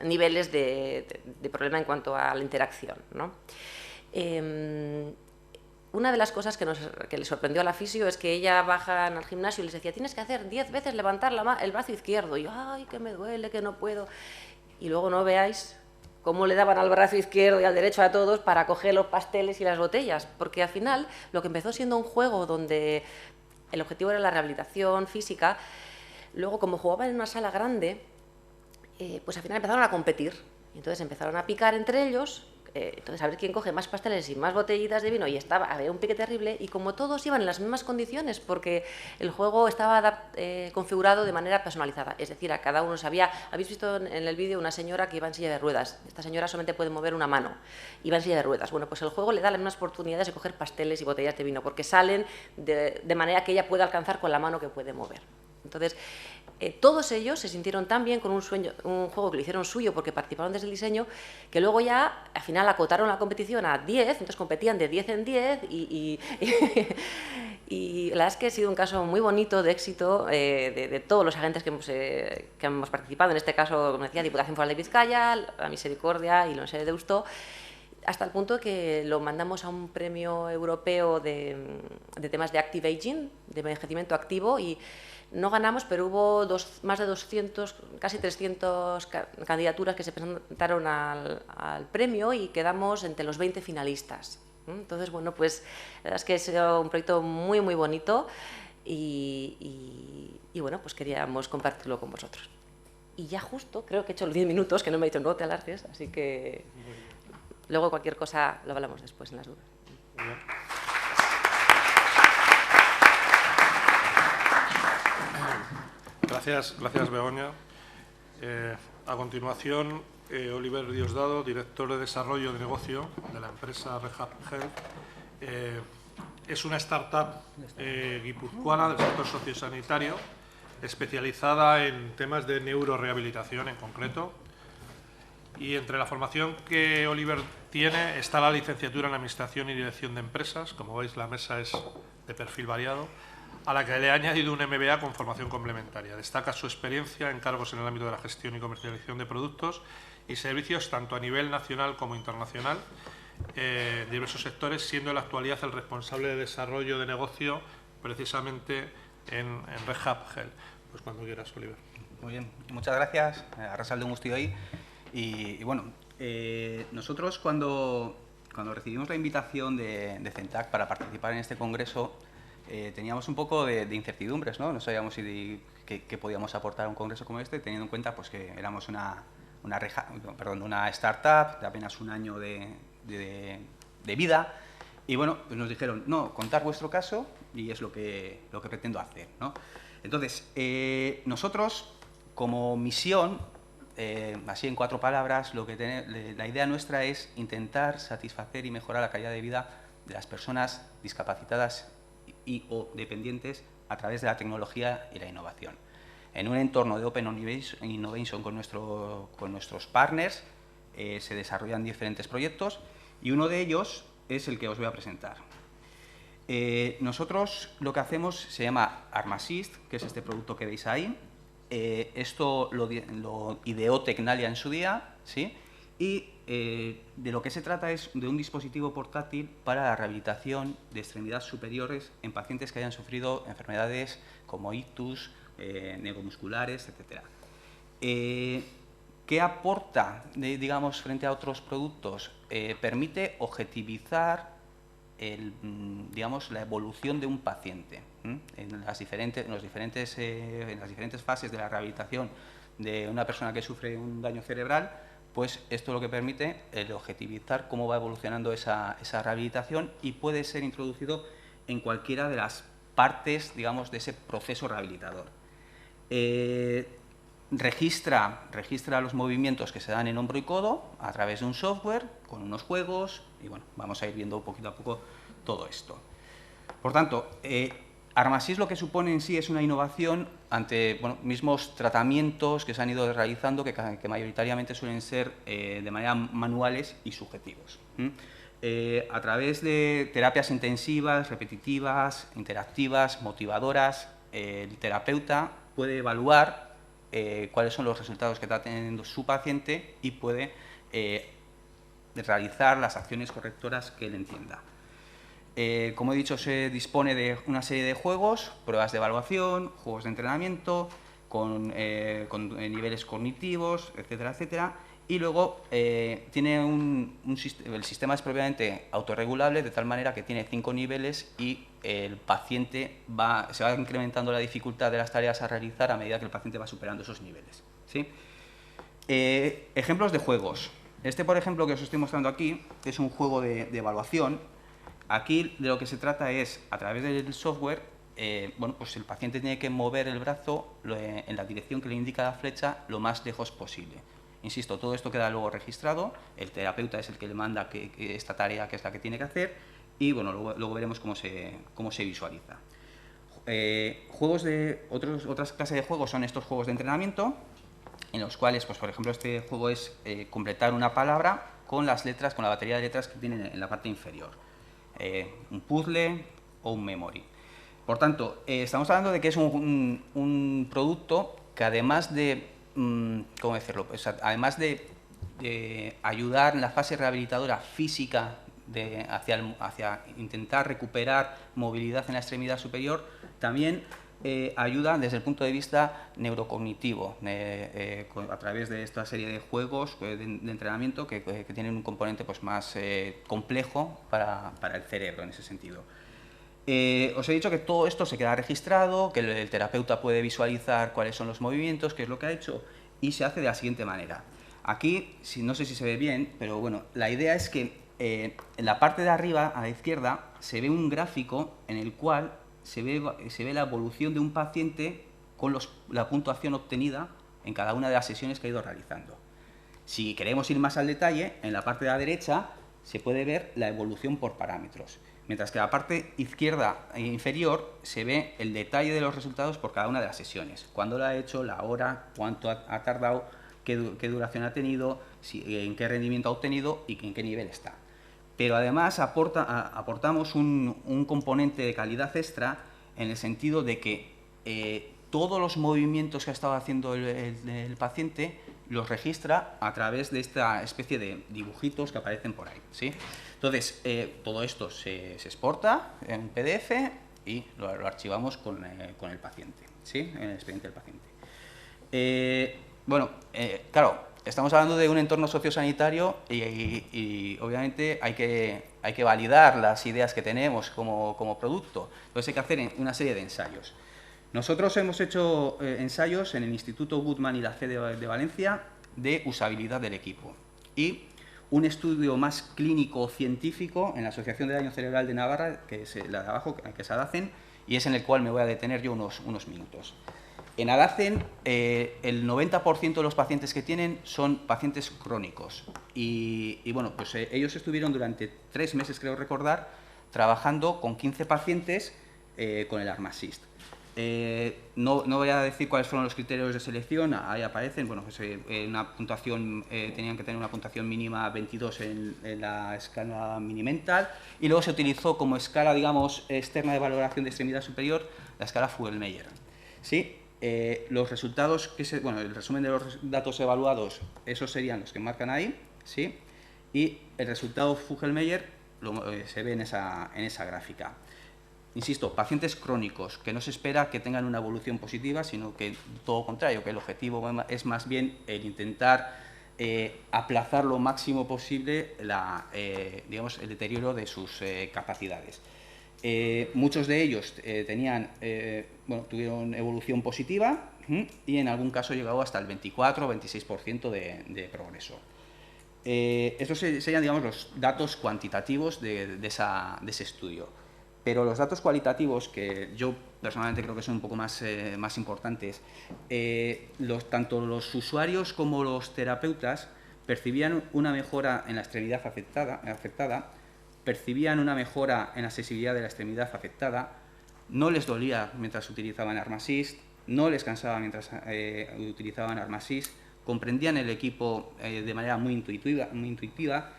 niveles de problema en cuanto a la interacción, ¿no? Una de las cosas que le sorprendió a la fisio es que ella baja al gimnasio y les decía, tienes que hacer 10 veces levantar el brazo izquierdo. Y yo, ay, que me duele, que no puedo. Y luego no veáis cómo le daban al brazo izquierdo y al derecho a todos para coger los pasteles y las botellas. Porque al final, lo que empezó siendo un juego donde el objetivo era la rehabilitación física, luego como jugaban en una sala grande, pues al final empezaron a competir. Y entonces empezaron a picar entre ellos, entonces a ver quién coge más pasteles y más botellitas de vino, y había un pique terrible, y como todos iban en las mismas condiciones, porque el juego estaba configurado de manera personalizada, es decir, a cada uno habéis visto en el vídeo una señora que iba en silla de ruedas, esta señora solamente puede mover una mano, iba en silla de ruedas, bueno, pues el juego le da las mismas oportunidades de coger pasteles y botellas de vino, porque salen de manera que ella puede alcanzar con la mano que puede mover. Entonces, todos ellos se sintieron tan bien con un juego que lo hicieron suyo porque participaron desde el diseño, que luego ya al final acotaron la competición a 10, entonces competían de 10 en 10 y la verdad es que ha sido un caso muy bonito de éxito de todos los agentes que hemos participado, en este caso, como decía, Diputación Foral de Vizcaya, la Misericordia y la Universidad de Deusto, hasta el punto que lo mandamos a un premio europeo de temas de Active Aging, de envejecimiento activo, y no ganamos, pero hubo más de 200, casi 300 candidaturas que se presentaron al premio y quedamos entre los 20 finalistas. Entonces, bueno, pues la verdad es que ha sido un proyecto muy, muy bonito y bueno, pues queríamos compartirlo con vosotros. Y ya justo, creo que he hecho los 10 minutos, que no me he dicho no te alargues, así que luego cualquier cosa lo hablamos después en las dudas. Gracias, Begoña. A continuación, Oliver Diosdado, director de desarrollo de negocio de la empresa Rehab Health. Es una startup guipuzcoana del sector sociosanitario, especializada en temas de neurorehabilitación en concreto. Y entre la formación que Oliver tiene está la licenciatura en Administración y Dirección de Empresas. Como veis, la mesa es de perfil variado, a la que le ha añadido un MBA con formación complementaria. Destaca su experiencia en cargos en el ámbito de la gestión y comercialización de productos y servicios tanto a nivel nacional como internacional, de diversos sectores, siendo en la actualidad el responsable de desarrollo de negocio precisamente en Rehab Health. Pues cuando quieras, Oliver. Muy bien, muchas gracias. Arrasal de un gusto hoy. Y bueno, nosotros cuando recibimos la invitación de CENTAC para participar en este congreso, teníamos un poco de incertidumbres, ¿no? No sabíamos qué podíamos aportar a un congreso como este, teniendo en cuenta pues, que éramos una startup de apenas un año de vida. Y bueno, pues nos dijeron, no, contar vuestro caso y es lo que pretendo hacer, ¿no? Entonces, nosotros como misión, así en 4 palabras, la idea nuestra es intentar satisfacer y mejorar la calidad de vida de las personas discapacitadas y o dependientes a través de la tecnología y la innovación. En un entorno de Open Innovation con nuestros partners se desarrollan diferentes proyectos y uno de ellos es el que os voy a presentar. Nosotros lo que hacemos se llama ArmAssist, que es este producto que veis ahí. Esto lo ideó Tecnalia en su día, ¿sí? Y de lo que se trata es de un dispositivo portátil para la rehabilitación de extremidades superiores en pacientes que hayan sufrido enfermedades como ictus, neuromusculares, etc. ¿Qué aporta, digamos, frente a otros productos? Permite objetivizar digamos, la evolución de un paciente en las diferentes fases de la rehabilitación de una persona que sufre un daño cerebral. Pues esto lo que permite es objetivizar cómo va evolucionando esa rehabilitación y puede ser introducido en cualquiera de las partes, digamos, de ese proceso rehabilitador. Registra los movimientos que se dan en hombro y codo a través de un software, con unos juegos, y bueno, vamos a ir viendo poquito a poco todo esto. Por tanto, ArmAssist lo que supone en sí es una innovación ante mismos tratamientos que se han ido realizando, que mayoritariamente suelen ser de manera manuales y subjetivos. A través de terapias intensivas, repetitivas, interactivas, motivadoras, el terapeuta puede evaluar cuáles son los resultados que está teniendo su paciente y puede realizar las acciones correctoras que él entienda. Como he dicho, se dispone de una serie de juegos, pruebas de evaluación, juegos de entrenamiento, con niveles cognitivos, etcétera, etcétera. Y luego tiene el sistema es previamente autorregulable, de tal manera que tiene 5 niveles y el paciente se va incrementando la dificultad de las tareas a realizar a medida que el paciente va superando esos niveles, ¿sí? Ejemplos de juegos. Este, por ejemplo, que os estoy mostrando aquí, es un juego de evaluación. Aquí de lo que se trata es, a través del software, pues el paciente tiene que mover el brazo en la dirección que le indica la flecha lo más lejos posible. Insisto, todo esto queda luego registrado, el terapeuta es el que le manda que esta tarea que es la que tiene que hacer y bueno, luego veremos cómo se visualiza. Otras clases de juegos son estos juegos de entrenamiento, en los cuales, pues, por ejemplo, este juego es completar una palabra con las letras, con la batería de letras que tienen en la parte inferior. Un puzzle o un memory. Por tanto, estamos hablando de que es un producto que además de, ¿cómo decirlo? Pues, además de ayudar en la fase rehabilitadora física hacia intentar recuperar movilidad en la extremidad superior, también ayuda desde el punto de vista neurocognitivo, a través de esta serie de juegos de entrenamiento que tienen un componente pues, más complejo para el cerebro en ese sentido. Os he dicho que todo esto se queda registrado, que el terapeuta puede visualizar cuáles son los movimientos, qué es lo que ha hecho, y se hace de la siguiente manera. Aquí, no sé si se ve bien, pero bueno, la idea es que en la parte de arriba, a la izquierda, se ve un gráfico en el cual se ve la evolución de un paciente con la puntuación obtenida en cada una de las sesiones que ha ido realizando. Si queremos ir más al detalle, en la parte de la derecha se puede ver la evolución por parámetros, mientras que en la parte izquierda e inferior se ve el detalle de los resultados por cada una de las sesiones. Cuándo lo ha hecho, la hora, cuánto ha tardado, qué duración ha tenido, en qué rendimiento ha obtenido y en qué nivel está. Pero además aportamos un componente de calidad extra en el sentido de que todos los movimientos que ha estado haciendo el paciente los registra a través de esta especie de dibujitos que aparecen por ahí, ¿sí? Entonces, todo esto se exporta en un PDF y lo archivamos con el paciente, ¿sí? En el expediente del paciente. Claro, estamos hablando de un entorno sociosanitario y obviamente hay que validar las ideas que tenemos como producto. Entonces hay que hacer una serie de ensayos. Nosotros hemos hecho ensayos en el Instituto Goodman y la FE de Valencia de usabilidad del equipo y un estudio más clínico-científico en la Asociación de Daño Cerebral de Navarra, que es la de abajo, que es ADACEN, y es en el cual me voy a detener yo unos minutos. En ADACEN, el 90% de los pacientes que tienen son pacientes crónicos y bueno, pues ellos estuvieron durante 3 meses, creo recordar, trabajando con 15 pacientes con el ArmAssist. No voy a decir cuáles fueron los criterios de selección, ahí aparecen, bueno, pues, tenían que tener una puntuación mínima 22 en la escala Mini-Mental y luego se utilizó como escala, digamos, externa de valoración de extremidad superior, la escala Fugl-Meyer, ¿sí? Los resultados, el resumen de los datos evaluados, esos serían los que marcan ahí, ¿sí? Y el resultado Fugl-Meyer se ve en esa gráfica. Insisto, pacientes crónicos, que no se espera que tengan una evolución positiva, sino que todo lo contrario, que el objetivo es más bien el intentar aplazar lo máximo posible digamos, el deterioro de sus capacidades. Muchos de ellos tuvieron evolución positiva y en algún caso llegado hasta el 24 o 26% de progreso. Estos serían, digamos, los datos cuantitativos de ese estudio. Pero los datos cualitativos, que yo personalmente creo que son un poco más importantes, tanto los usuarios como los terapeutas percibían una mejora en la extremidad afectada, percibían una mejora en la sensibilidad de la extremidad afectada, no les dolía mientras utilizaban ArmAssist, no les cansaba mientras utilizaban ArmAssist, comprendían el equipo de manera muy intuitiva,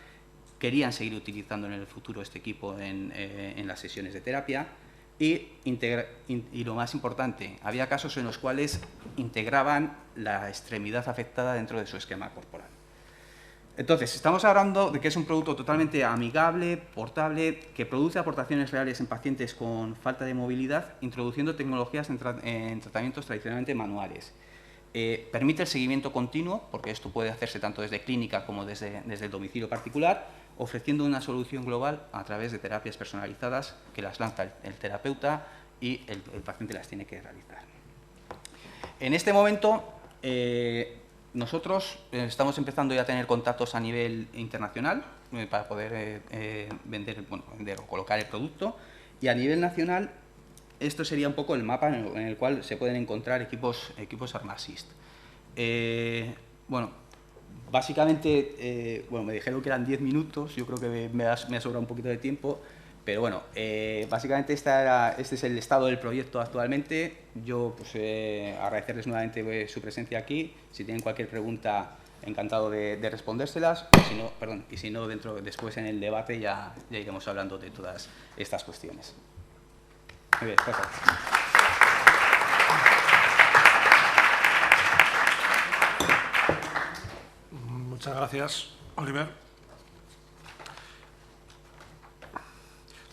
querían seguir utilizando en el futuro este equipo en las sesiones de terapia y lo más importante, había casos en los cuales integraban la extremidad afectada dentro de su esquema corporal. Entonces, estamos hablando de que es un producto totalmente amigable, portable, que produce aportaciones reales en pacientes con falta de movilidad, introduciendo tecnologías en tratamientos tradicionalmente manuales. Permite el seguimiento continuo, porque esto puede hacerse tanto desde clínica como desde el domicilio particular, ofreciendo una solución global a través de terapias personalizadas que las lanza el terapeuta y el paciente las tiene que realizar. En este momento, nosotros estamos empezando ya a tener contactos a nivel internacional para poder vender o colocar el producto, y a nivel nacional esto sería un poco el mapa en el cual se pueden encontrar equipos ArmAssist. Básicamente, me dijeron que eran 10 minutos, yo creo que me ha sobrado un poquito de tiempo, Pero bueno, básicamente este es el estado del proyecto actualmente. Yo pues, agradecerles nuevamente su presencia aquí. Si tienen cualquier pregunta, encantado de respondérselas. Y si no, después en el debate ya iremos hablando de todas estas cuestiones. Muy bien, perfecto. Muchas gracias, Oliver.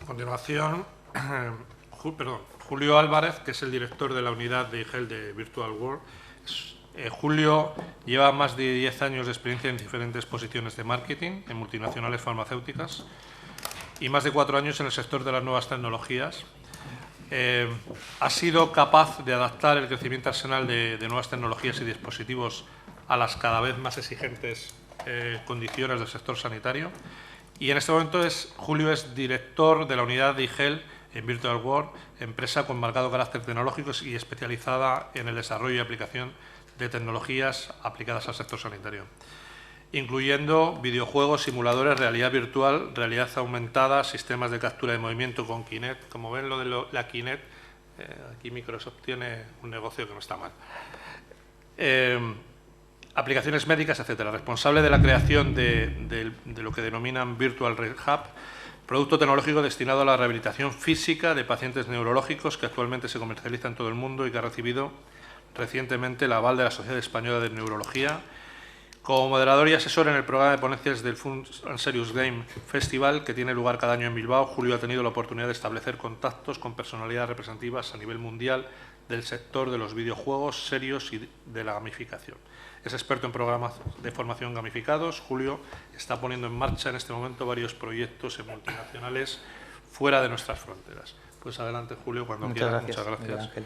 A continuación, Julio Álvarez, que es el director de la unidad de IGEL de Virtual World. Julio lleva más de 10 años de experiencia en diferentes posiciones de marketing en multinacionales farmacéuticas y más de 4 años en el sector de las nuevas tecnologías. Ha sido capaz de adaptar el crecimiento arsenal de nuevas tecnologías y dispositivos a las cada vez más exigentes condiciones del sector sanitario. Y en este momento Julio es director de la unidad de IGEL en Virtual World, empresa con marcado carácter tecnológico y especializada en el desarrollo y aplicación de tecnologías aplicadas al sector sanitario, incluyendo videojuegos, simuladores, realidad virtual, realidad aumentada, sistemas de captura de movimiento con Kinect. Como ven, lo de la Kinect, aquí Microsoft tiene un negocio que no está mal. Aplicaciones médicas, etcétera. Responsable de la creación de lo que denominan Virtual Rehab, producto tecnológico destinado a la rehabilitación física de pacientes neurológicos que actualmente se comercializa en todo el mundo y que ha recibido recientemente el aval de la Sociedad Española de Neurología. Como moderador y asesor en el programa de ponencias del Fun and Serious Game Festival, que tiene lugar cada año en Bilbao, Julio ha tenido la oportunidad de establecer contactos con personalidades representativas a nivel mundial del sector de los videojuegos serios y de la gamificación. Es experto en programas de formación gamificados. Julio está poniendo en marcha en este momento varios proyectos en multinacionales fuera de nuestras fronteras. Pues adelante, Julio, cuando quieras. Muchas gracias. Miguel Ángel.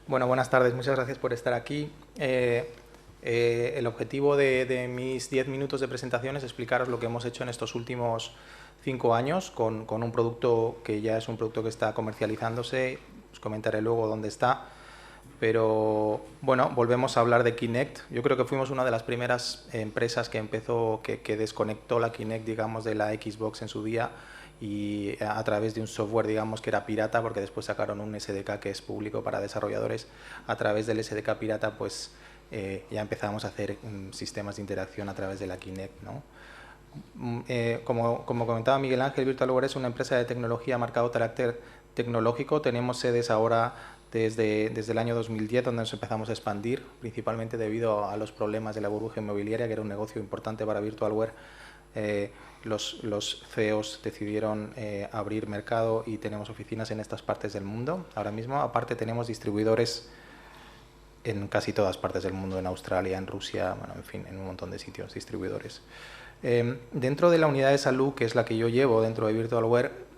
Bueno, buenas tardes. Muchas gracias por estar aquí. El objetivo de mis 10 minutos de presentación es explicaros lo que hemos hecho en estos últimos 5 años con un producto que ya es un producto que está comercializándose. Os comentaré luego dónde está. Pero bueno, volvemos a hablar de Kinect. Yo creo que fuimos una de las primeras empresas que desconectó la Kinect, digamos, de la Xbox en su día, y a través de un software, digamos, que era pirata, porque después sacaron un SDK que es público para desarrolladores. A través del SDK pirata, pues ya empezamos a hacer sistemas de interacción a través de la Kinect, ¿no? Como comentaba Miguel Ángel, Virtual World es una empresa de tecnología marcado carácter tecnológico. Tenemos sedes ahora desde el año 2010, donde nos empezamos a expandir, principalmente debido a los problemas de la burbuja inmobiliaria, que era un negocio importante para Virtualware. Los CEOs decidieron abrir mercado y tenemos oficinas en estas partes del mundo. Ahora mismo, aparte, tenemos distribuidores en casi todas partes del mundo, en Australia, en Rusia, bueno, en fin, en un montón de sitios, distribuidores. Dentro de la unidad de salud, que es la que yo llevo dentro de Virtualware,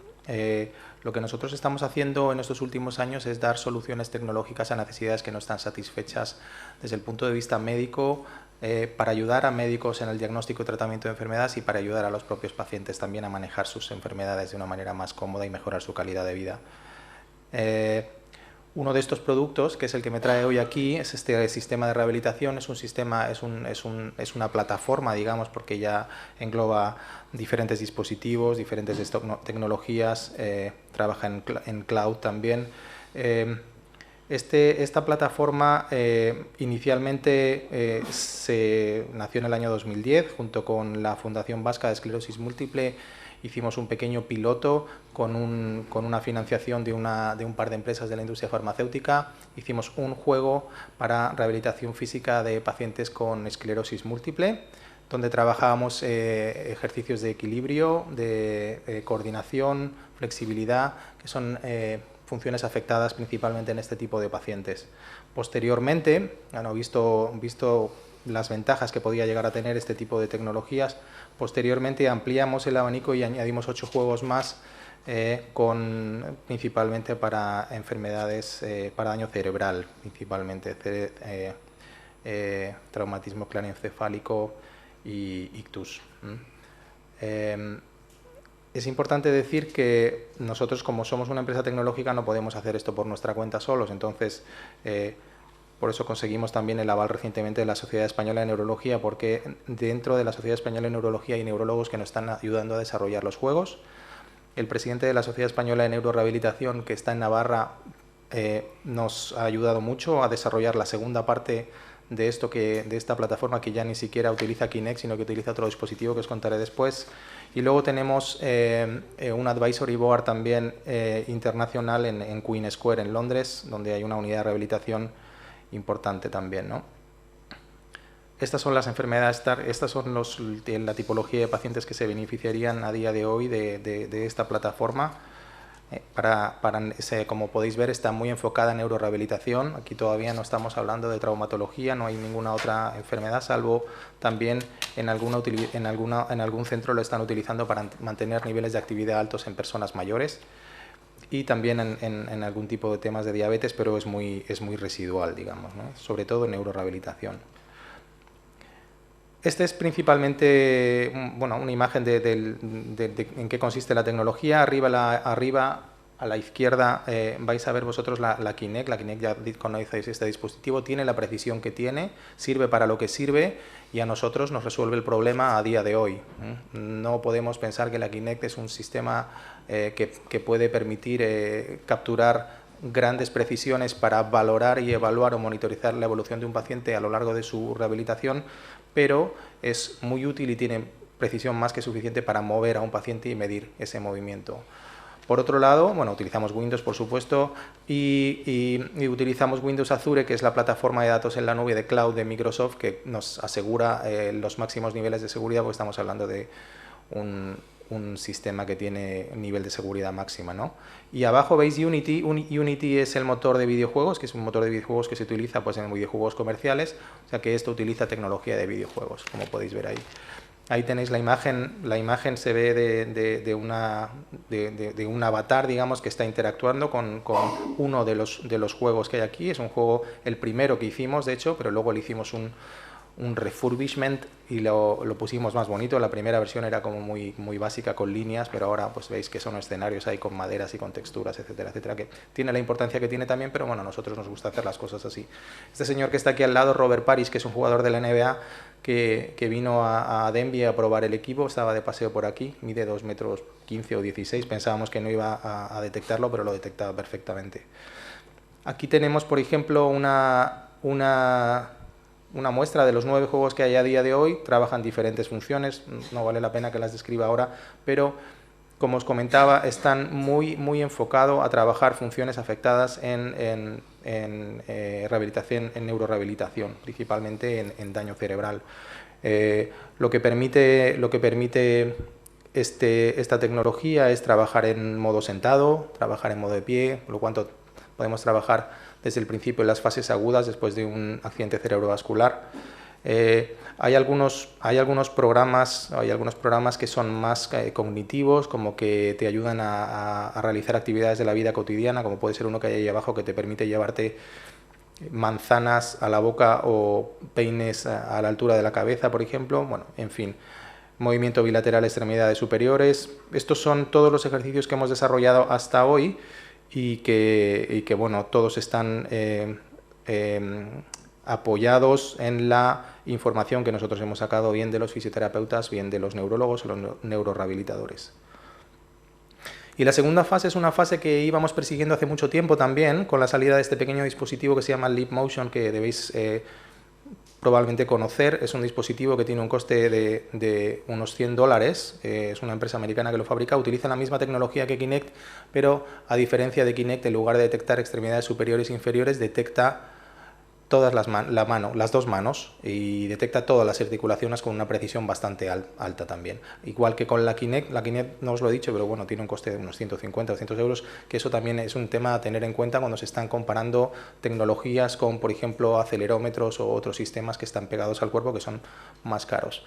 lo que nosotros estamos haciendo en estos últimos años es dar soluciones tecnológicas a necesidades que no están satisfechas desde el punto de vista médico, para ayudar a médicos en el diagnóstico y tratamiento de enfermedades y para ayudar a los propios pacientes también a manejar sus enfermedades de una manera más cómoda y mejorar su calidad de vida. Uno de estos productos, que es el que me trae hoy aquí, es este sistema de rehabilitación. Es un sistema, es una plataforma, digamos, porque ya engloba diferentes dispositivos, diferentes tecnologías, trabaja en cloud también. Esta plataforma inicialmente se nació en el año 2010 junto con la Fundación Vasca de Esclerosis Múltiple. Hicimos un pequeño piloto con una financiación de un par de empresas de la industria farmacéutica. Hicimos un juego para rehabilitación física de pacientes con esclerosis múltiple, donde trabajábamos ejercicios de equilibrio, de coordinación, flexibilidad, que son funciones afectadas principalmente en este tipo de pacientes. Posteriormente, visto las ventajas que podía llegar a tener este tipo de tecnologías, posteriormente ampliamos el abanico y añadimos 8 juegos más, principalmente para enfermedades, para daño cerebral, principalmente traumatismo craneoencefálico y ictus. Es importante decir que nosotros, como somos una empresa tecnológica, no podemos hacer esto por nuestra cuenta solos. Entonces, por eso conseguimos también el aval recientemente de la Sociedad Española de Neurología, porque dentro de la Sociedad Española de Neurología hay neurólogos que nos están ayudando a desarrollar los juegos. el presidente de la Sociedad Española de Neurorehabilitación, que está en Navarra, nos ha ayudado mucho a desarrollar la segunda parte de esta plataforma, que ya ni siquiera utiliza Kinect, sino que utiliza otro dispositivo que os contaré después. Y luego tenemos un advisory board también internacional en Queen Square, en Londres, donde hay una unidad de rehabilitación importante también, ¿no? Estas son las enfermedades, estas son la tipología de pacientes que se beneficiarían a día de hoy de esta plataforma. Como podéis ver, está muy enfocada en neurorehabilitación. Aquí todavía no estamos hablando de traumatología, no hay ninguna otra enfermedad, salvo también en algún centro lo están utilizando para mantener niveles de actividad altos en personas mayores, y también en algún tipo de temas de diabetes, pero es muy residual, digamos, ¿no? Sobre todo en neurorehabilitación. Este es principalmente una imagen de en qué consiste la tecnología. Arriba a la izquierda vais a ver vosotros la Kinect. La Kinect, ya conocéis este dispositivo, tiene la precisión que tiene, sirve para lo que sirve y a nosotros nos resuelve el problema a día de hoy. No podemos pensar que la Kinect es un sistema que puede permitir capturar grandes precisiones para valorar y evaluar o monitorizar la evolución de un paciente a lo largo de su rehabilitación, pero es muy útil y tiene precisión más que suficiente para mover a un paciente y medir ese movimiento. Por otro lado, utilizamos Windows, por supuesto, y utilizamos Windows Azure, que es la plataforma de datos en la nube de cloud de Microsoft, que nos asegura los máximos niveles de seguridad, porque estamos hablando de un sistema que tiene nivel de seguridad máxima, ¿no? Y abajo veis Unity. Unity es el motor de videojuegos, que es un motor de videojuegos que se utiliza en videojuegos comerciales, o sea que esto utiliza tecnología de videojuegos, como podéis ver ahí. Ahí tenéis la imagen se ve de un avatar, digamos, que está interactuando con uno de los juegos que hay aquí. Es un juego, el primero que hicimos, de hecho, pero luego le hicimos un refurbishment y lo pusimos más bonito. La primera versión era como muy básica con líneas, pero ahora pues veis que son escenarios ahí con maderas y con texturas, etcétera, etcétera, que tiene la importancia que tiene también, pero a nosotros nos gusta hacer las cosas así. Este señor que está aquí al lado, Robert Parrish, que es un jugador de la NBA, que vino a Denby a probar el equipo, estaba de paseo por aquí, mide 2,15 metros o 16, pensábamos que no iba a detectarlo, pero lo detectaba perfectamente. Aquí tenemos, por ejemplo, una muestra de los 9 juegos que hay a día de hoy. Trabajan diferentes funciones, no vale la pena que las describa ahora, pero como os comentaba, están muy enfocado a trabajar funciones afectadas en rehabilitación, en neurorehabilitación, principalmente en daño cerebral. Lo que permite esta tecnología es trabajar en modo sentado, trabajar en modo de pie, por lo cual podemos trabajar desde el principio en las fases agudas después de un accidente cerebrovascular. Hay algunos programas que son más cognitivos, como que te ayudan a realizar actividades de la vida cotidiana, como puede ser uno que hay ahí abajo, que te permite llevarte manzanas a la boca o peines a la altura de la cabeza, por ejemplo. En fin, movimiento bilateral, extremidades superiores. Estos son todos los ejercicios que hemos desarrollado hasta hoy y que todos están apoyados en la información que nosotros hemos sacado bien de los fisioterapeutas, bien de los neurólogos o los neurorehabilitadores. Y la segunda fase es una fase que íbamos persiguiendo hace mucho tiempo también, con la salida de este pequeño dispositivo que se llama Leap Motion, que debéis probablemente conocer. Es un dispositivo que tiene un coste de unos $100, es una empresa americana que lo fabrica, utiliza la misma tecnología que Kinect, pero a diferencia de Kinect, en lugar de detectar extremidades superiores e inferiores, detecta todas las dos manos y detecta todas las articulaciones con una precisión bastante alta también. Igual que con la Kinect no os lo he dicho, pero tiene un coste de unos 150 o 200 euros, que eso también es un tema a tener en cuenta cuando se están comparando tecnologías con, por ejemplo, acelerómetros o otros sistemas que están pegados al cuerpo, que son más caros.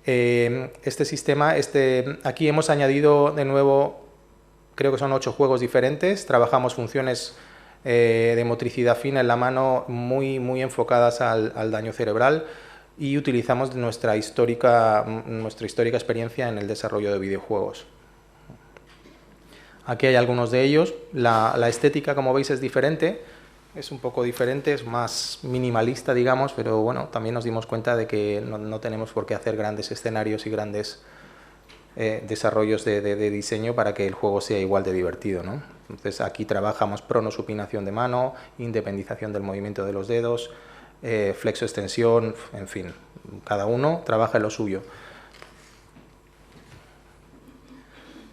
Este sistema, aquí hemos añadido de nuevo, creo que son 8 juegos diferentes, trabajamos funciones de motricidad fina en la mano muy enfocadas al daño cerebral y utilizamos nuestra histórica experiencia en el desarrollo de videojuegos. Aquí hay algunos de ellos. La estética, como veis, es diferente, es un poco diferente, es más minimalista, digamos, pero también nos dimos cuenta de que no tenemos por qué hacer grandes escenarios y grandes desarrollos de diseño para que el juego sea igual de divertido, ¿no? Entonces aquí trabajamos pronosupinación de mano, independización del movimiento de los dedos, flexo-extensión, en fin, cada uno trabaja en lo suyo.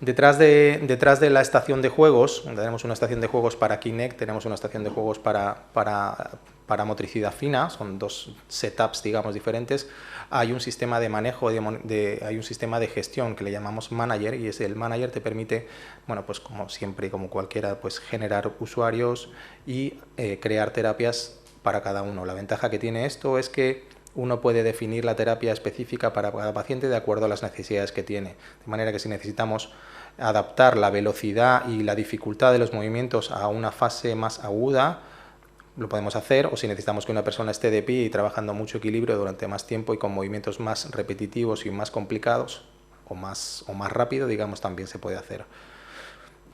Detrás de la estación de juegos, tenemos una estación de juegos para Kinect, tenemos una estación de juegos para motricidad fina, son dos setups, digamos, diferentes. Hay un sistema de manejo, hay un sistema de gestión que le llamamos Manager, y el Manager te permite, bueno, pues como siempre, como cualquiera, pues generar usuarios y crear terapias para cada uno. La ventaja que tiene esto es que uno puede definir la terapia específica para cada paciente de acuerdo a las necesidades que tiene. De manera que si necesitamos adaptar la velocidad y la dificultad de los movimientos a una fase más aguda, lo podemos hacer, o si necesitamos que una persona esté de pie y trabajando mucho equilibrio durante más tiempo y con movimientos más repetitivos y más complicados, o más rápido, digamos, también se puede hacer.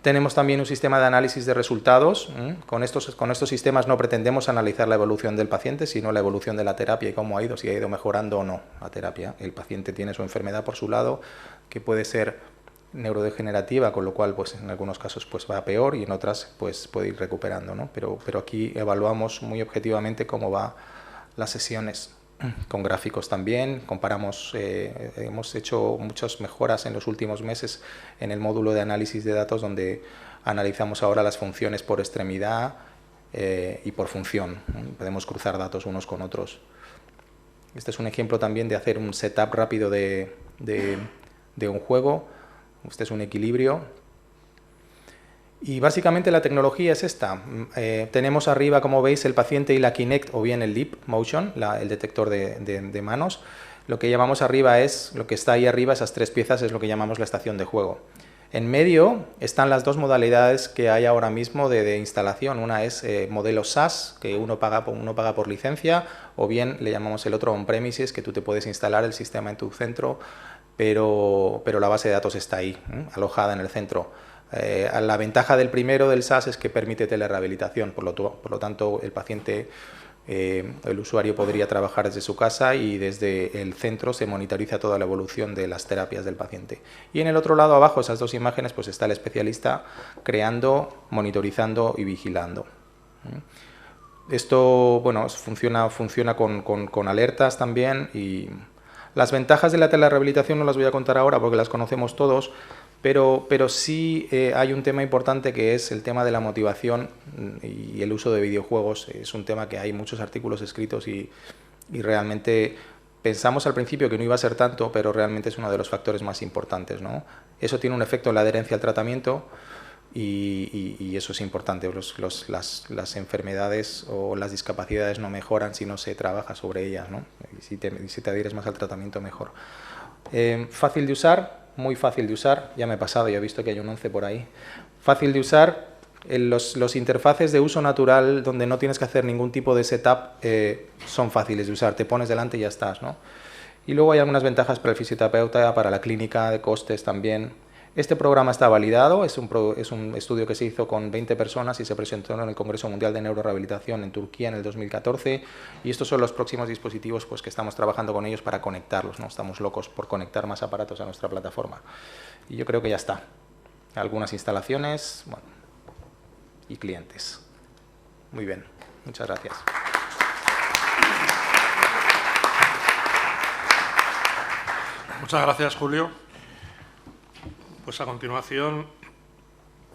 Tenemos también un sistema de análisis de resultados. Con estos sistemas no pretendemos analizar la evolución del paciente, sino la evolución de la terapia y cómo ha ido, si ha ido mejorando o no la terapia. El paciente tiene su enfermedad por su lado, que puede ser neurodegenerativa, con lo cual pues en algunos casos pues va peor y en otras pues puede ir recuperando, ¿no? Pero aquí evaluamos muy objetivamente cómo va las sesiones, con gráficos también. Comparamos, hemos hecho muchas mejoras en los últimos meses en el módulo de análisis de datos, donde analizamos ahora las funciones por extremidad y por función, ¿no? Podemos cruzar datos unos con otros. Este es un ejemplo también de hacer un setup rápido de un juego. Este es un equilibrio. Y básicamente la tecnología es esta. Tenemos arriba, como veis, el paciente y la Kinect, o bien el Leap Motion, el detector de manos. Lo que llamamos arriba es, lo que está ahí arriba, esas tres piezas, es lo que llamamos la estación de juego. En medio están las dos modalidades que hay ahora mismo de instalación. Una es modelo SaaS, que uno paga por licencia, o bien le llamamos el otro on-premises, que tú te puedes instalar el sistema en tu centro, pero la base de datos está ahí, alojada en el centro. La ventaja del primero, del SaaS, es que permite telerehabilitación, por lo tanto el paciente, el usuario podría trabajar desde su casa y desde el centro se monitoriza toda la evolución de las terapias del paciente. Y en el otro lado, abajo, esas dos imágenes, pues está el especialista creando, monitorizando y vigilando. Esto, bueno, funciona con alertas también, y las ventajas de la telerehabilitación no las voy a contar ahora porque las conocemos todos, pero sí hay un tema importante, que es el tema de la motivación y el uso de videojuegos. Es un tema que hay muchos artículos escritos y realmente pensamos al principio que no iba a ser tanto, pero realmente es uno de los factores más importantes, ¿no? Eso tiene un efecto en la adherencia al tratamiento y eso es importante. Las enfermedades o las discapacidades no mejoran si no se trabaja sobre ellas, ¿no? Y si te adhieres más al tratamiento, mejor. Fácil de usar, muy fácil de usar. Ya me he pasado, ya he visto que hay un 11 por ahí. Fácil de usar. Los interfaces de uso natural, donde no tienes que hacer ningún tipo de setup, son fáciles de usar. Te pones delante y ya estás, ¿no? Y luego hay algunas ventajas para el fisioterapeuta, para la clínica, de costes también. Este programa está validado, es un estudio que se hizo con 20 personas y se presentó en el Congreso Mundial de Neurorehabilitación en Turquía en el 2014, y estos son los próximos dispositivos pues, que estamos trabajando con ellos para conectarlos, ¿no? Estamos locos por conectar más aparatos a nuestra plataforma. Y yo creo que ya está. Algunas instalaciones, bueno, y clientes. Muy bien, muchas gracias. Muchas gracias, Julio. Pues a continuación,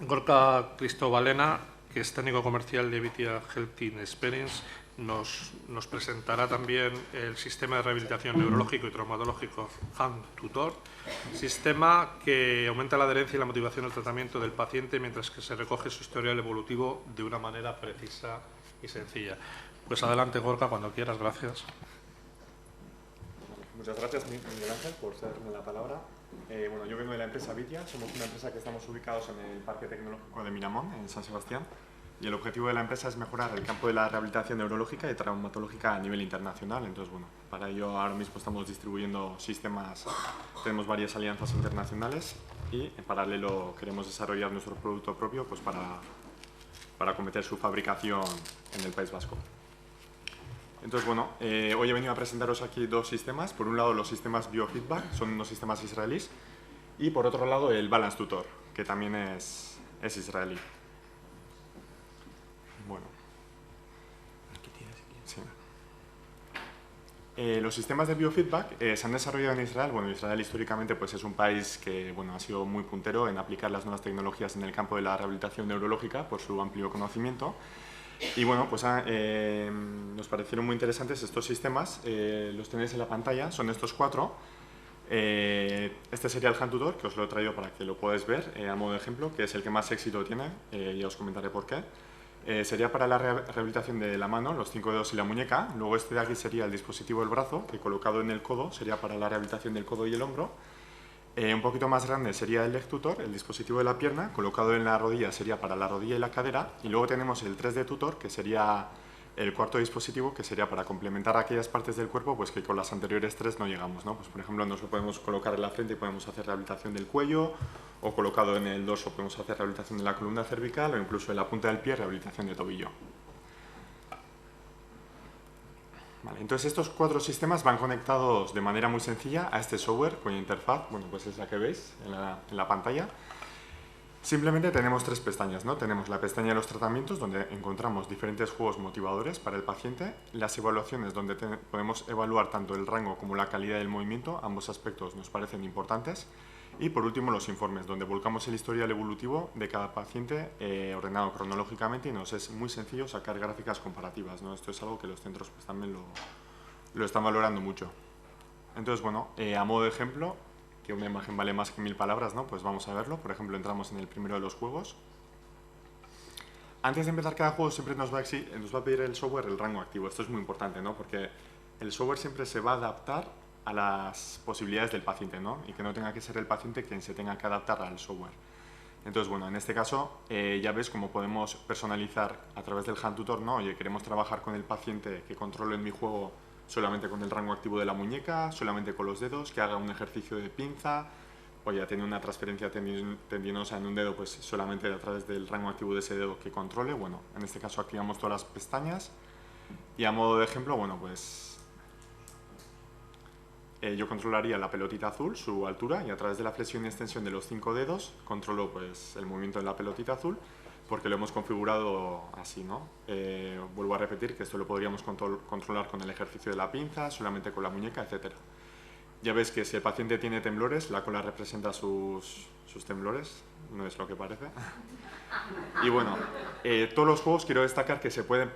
Gorka Cristobalena, que es técnico comercial de Vitia Health Experience, nos presentará también el sistema de rehabilitación neurológico y traumatológico Hand Tutor, sistema que aumenta la adherencia y la motivación al tratamiento del paciente mientras que se recoge su historial evolutivo de una manera precisa y sencilla. Pues adelante, Gorka, cuando quieras. Gracias. Muchas gracias, Miguel Ángel, por cederme la palabra. Bueno, yo vengo de la empresa Vitia. Somos una empresa que estamos ubicados en el Parque Tecnológico de Miramón, en San Sebastián, y el objetivo de la empresa es mejorar el campo de la rehabilitación neurológica y traumatológica a nivel internacional. Entonces, bueno, para ello ahora mismo estamos distribuyendo sistemas, tenemos varias alianzas internacionales y en paralelo queremos desarrollar nuestro producto propio pues para cometer su fabricación en el País Vasco. Entonces, bueno, hoy he venido a presentaros aquí dos sistemas. Por un lado, los sistemas Biofeedback, son unos sistemas israelíes Y por otro lado el Balance Tutor, que también es israelí. Bueno. Sí. Los sistemas de biofeedback se han desarrollado en Israel. Bueno, Israel históricamente pues, es un país que bueno, ha sido muy puntero en aplicar las nuevas tecnologías en el campo de la rehabilitación neurológica por su amplio conocimiento. Y bueno, pues nos parecieron muy interesantes estos sistemas. Los tenéis en la pantalla, son estos 4. Este sería el Hand Tutor, que os lo he traído para que lo podáis ver a modo de ejemplo, que es el que más éxito tiene, ya os comentaré por qué. Sería para la rehabilitación de la mano, los 5 dedos y la muñeca. Luego este de aquí sería el dispositivo del brazo, que colocado en el codo sería para la rehabilitación del codo y el hombro. Un poquito más grande sería el Leg Tutor, el dispositivo de la pierna, colocado en la rodilla sería para la rodilla y la cadera. Y luego tenemos el 3D Tutor, que sería el cuarto dispositivo, que sería para complementar aquellas partes del cuerpo pues que con las anteriores 3 no llegamos, ¿no? Pues, por ejemplo, nos lo podemos colocar en la frente y podemos hacer rehabilitación del cuello, o colocado en el dorso podemos hacer rehabilitación de la columna cervical, o incluso en la punta del pie rehabilitación de tobillo. Vale, entonces estos 4 sistemas van conectados de manera muy sencilla a este software cuya interfaz, bueno, pues es la que veis en la pantalla. Simplemente tenemos 3 pestañas, ¿no? Tenemos la pestaña de los tratamientos, donde encontramos diferentes juegos motivadores para el paciente, las evaluaciones, donde podemos evaluar tanto el rango como la calidad del movimiento, ambos aspectos nos parecen importantes, y por último los informes, donde volcamos el historial evolutivo de cada paciente ordenado cronológicamente, y nos es muy sencillo sacar gráficas comparativas, ¿no? Esto es algo que los centros pues, también lo están valorando mucho. Entonces, bueno, a modo de ejemplo, que una imagen vale más que 1000 palabras, ¿no? Pues vamos a verlo. Por ejemplo, entramos en el primero de los juegos. Antes de empezar cada juego siempre nos va a pedir el software el rango activo. Esto es muy importante, ¿no? Porque el software siempre se va a adaptar a las posibilidades del paciente, ¿no? Y que no tenga que ser el paciente quien se tenga que adaptar al software. Entonces, bueno, en este caso ya ves cómo podemos personalizar a través del Hand Tutor, ¿no? Oye, queremos trabajar con el paciente que controle en mi juego solamente con el rango activo de la muñeca, solamente con los dedos, que haga un ejercicio de pinza, o ya tiene una transferencia tendinosa en un dedo, pues solamente a través del rango activo de ese dedo que controle. Bueno, en este caso activamos todas las pestañas y a modo de ejemplo, bueno, pues yo controlaría la pelotita azul, su altura, y a través de la flexión y extensión de los 5 dedos controlo pues el movimiento de la pelotita azul, porque lo hemos configurado así, ¿no? Vuelvo a repetir que esto lo podríamos controlar con el ejercicio de la pinza, solamente con la muñeca, etc. Ya ves que si el paciente tiene temblores, la cola representa sus temblores, no es lo que parece. Y bueno, todos los juegos quiero destacar que se pueden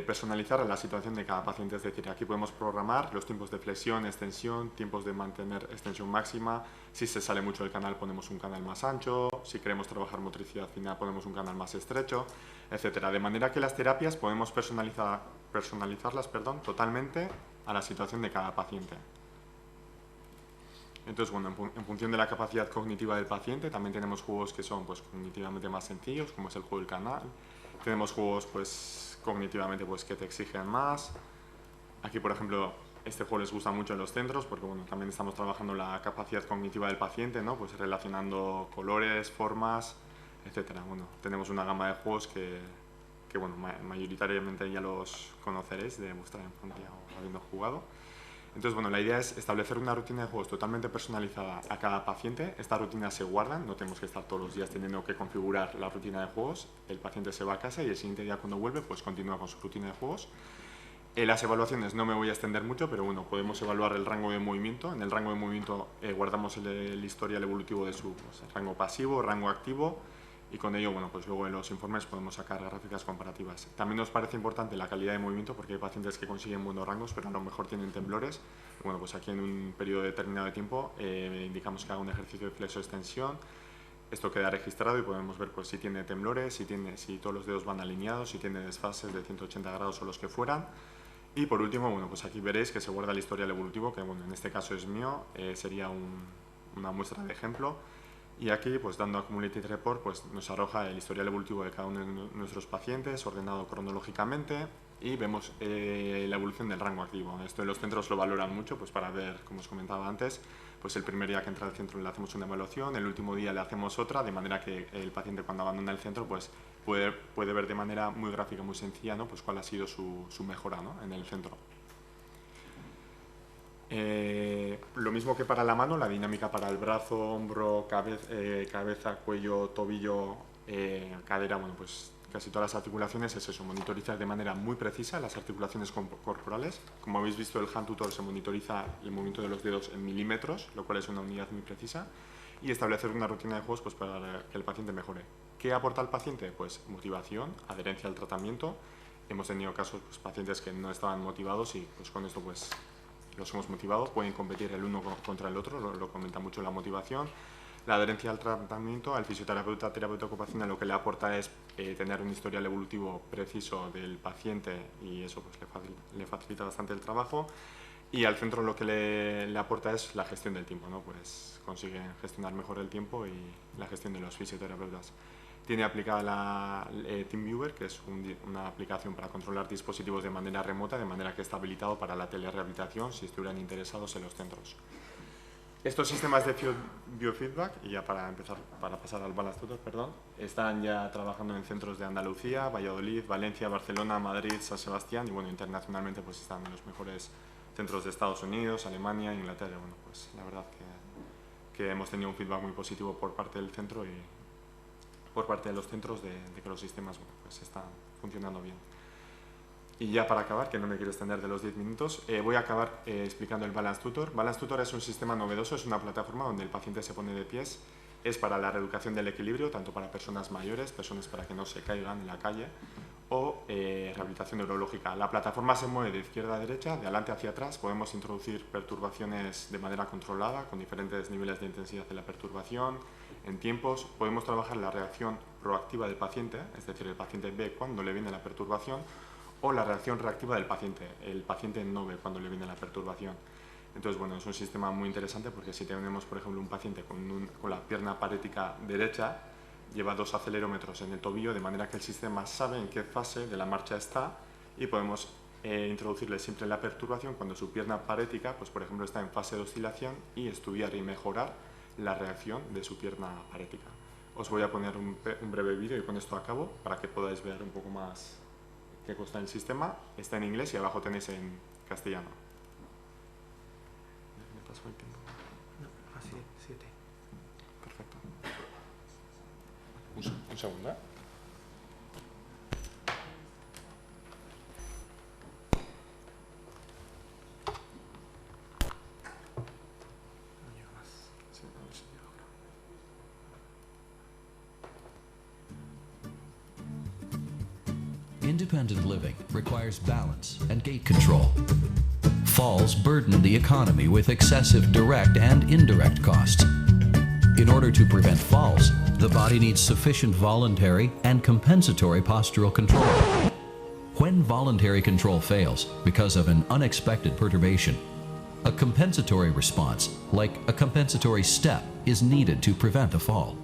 personalizar a la situación de cada paciente, es decir, aquí podemos programar los tiempos de flexión, extensión, tiempos de mantener extensión máxima, si se sale mucho del canal ponemos un canal más ancho, si queremos trabajar motricidad fina ponemos un canal más estrecho, etcétera. De manera que las terapias podemos personalizarlas totalmente a la situación de cada paciente. Entonces, bueno, en función de la capacidad cognitiva del paciente, también tenemos juegos que son pues, cognitivamente más sencillos, como es el juego del canal. Tenemos juegos pues, cognitivamente pues, que te exigen más. Aquí, por ejemplo, este juego les gusta mucho en los centros, porque bueno, también estamos trabajando la capacidad cognitiva del paciente, ¿no? Pues relacionando colores, formas, etcétera. Bueno, tenemos una gama de juegos que bueno, mayoritariamente ya los conoceréis de vuestra infancia o habiendo jugado. Entonces, bueno, la idea es establecer una rutina de juegos totalmente personalizada a cada paciente. Estas rutinas se guardan, no tenemos que estar todos los días teniendo que configurar la rutina de juegos. El paciente se va a casa y el siguiente día cuando vuelve, pues continúa con su rutina de juegos. Las evaluaciones no me voy a extender mucho, pero bueno, podemos evaluar el rango de movimiento. En el rango de movimiento guardamos el historial evolutivo de su rango pasivo, rango activo, y con ello, bueno, pues luego en los informes podemos sacar gráficas comparativas. También nos parece importante la calidad de movimiento porque hay pacientes que consiguen buenos rangos pero a lo mejor tienen temblores. Bueno, pues aquí en un periodo determinado de tiempo indicamos que haga un ejercicio de flexo-extensión. Esto queda registrado y podemos ver pues, si tiene temblores, si todos los dedos van alineados, si tiene desfases de 180 grados o los que fueran. Y por último, bueno, pues aquí veréis que se guarda el historial evolutivo, que bueno, en este caso es mío, sería una muestra de ejemplo. Y aquí, pues dando a Cumulative Report, pues nos arroja el historial evolutivo de cada uno de nuestros pacientes, ordenado cronológicamente, y vemos la evolución del rango activo. Esto en los centros lo valoran mucho, pues para ver, como os comentaba antes, pues el primer día que entra al centro le hacemos una evaluación, el último día le hacemos otra, de manera que el paciente cuando abandona el centro, pues puede ver de manera muy gráfica, muy sencilla, ¿no? Pues cuál ha sido su mejora, ¿no? En el centro. lo mismo que para la mano, la dinámica para el brazo, hombro, cabeza, cuello, tobillo, cadera, bueno, pues casi todas las articulaciones es eso, monitorizar de manera muy precisa las articulaciones corporales. Como habéis visto, el hand tutor se monitoriza el movimiento de los dedos en milímetros, lo cual es una unidad muy precisa, y establecer una rutina de juegos pues, para que el paciente mejore. ¿Qué aporta al paciente? Pues motivación, adherencia al tratamiento. Hemos tenido casos, pues, pacientes que no estaban motivados y pues, con esto pues, los hemos motivado, pueden competir el uno contra el otro, lo comenta mucho la motivación. La adherencia al tratamiento, al fisioterapeuta, terapeuta ocupacional, lo que le aporta es tener un historial evolutivo preciso del paciente y eso pues, le facilita bastante el trabajo. Y al centro lo que le aporta es la gestión del tiempo, ¿no? Pues consigue gestionar mejor el tiempo y la gestión de los fisioterapeutas. Tiene aplicada la TeamViewer, que es una aplicación para controlar dispositivos de manera remota, de manera que está habilitado para la telerehabilitación si estuvieran interesados en los centros. Estos sistemas de biofeedback, y ya para pasar al Balance Tutor, perdón, están ya trabajando en centros de Andalucía, Valladolid, Valencia, Barcelona, Madrid, San Sebastián y bueno, internacionalmente pues están en los mejores centros de Estados Unidos, Alemania, Inglaterra. Bueno, pues la verdad que hemos tenido un feedback muy positivo por parte del centro y por parte de los centros de que los sistemas bueno, pues están funcionando bien. Y ya para acabar, que no me quiero extender de los 10 minutos, voy a acabar explicando el Balance Tutor. Balance Tutor es un sistema novedoso, es una plataforma donde el paciente se pone de pies, es para la reeducación del equilibrio, tanto para personas mayores, personas para que no se caigan en la calle, o rehabilitación neurológica. La plataforma se mueve de izquierda a derecha, de adelante hacia atrás, podemos introducir perturbaciones de manera controlada, con diferentes niveles de intensidad de la perturbación, en tiempos, podemos trabajar la reacción proactiva del paciente, es decir, el paciente ve cuando le viene la perturbación, o la reacción reactiva del paciente, el paciente no ve cuando le viene la perturbación. Entonces, bueno, es un sistema muy interesante porque si tenemos, por ejemplo, un paciente con la pierna parética derecha, lleva 2 acelerómetros en el tobillo, de manera que el sistema sabe en qué fase de la marcha está y podemos introducirle siempre la perturbación cuando su pierna parética, pues por ejemplo, está en fase de oscilación y estudiar y mejorar la reacción de su pierna parética. Os voy a poner un breve vídeo y con esto acabo para que podáis ver un poco más qué consta el sistema. Está en inglés y abajo tenéis en castellano. ¿Me pasó el tiempo? No, así, 7. Perfecto. Un segundo, ¿eh? Independent living requires balance and gait control. Falls burden the economy with excessive direct and indirect costs. In order to prevent falls, the body needs sufficient voluntary and compensatory postural control. When voluntary control fails because of an unexpected perturbation, a compensatory response, like a compensatory step, is needed to prevent a fall.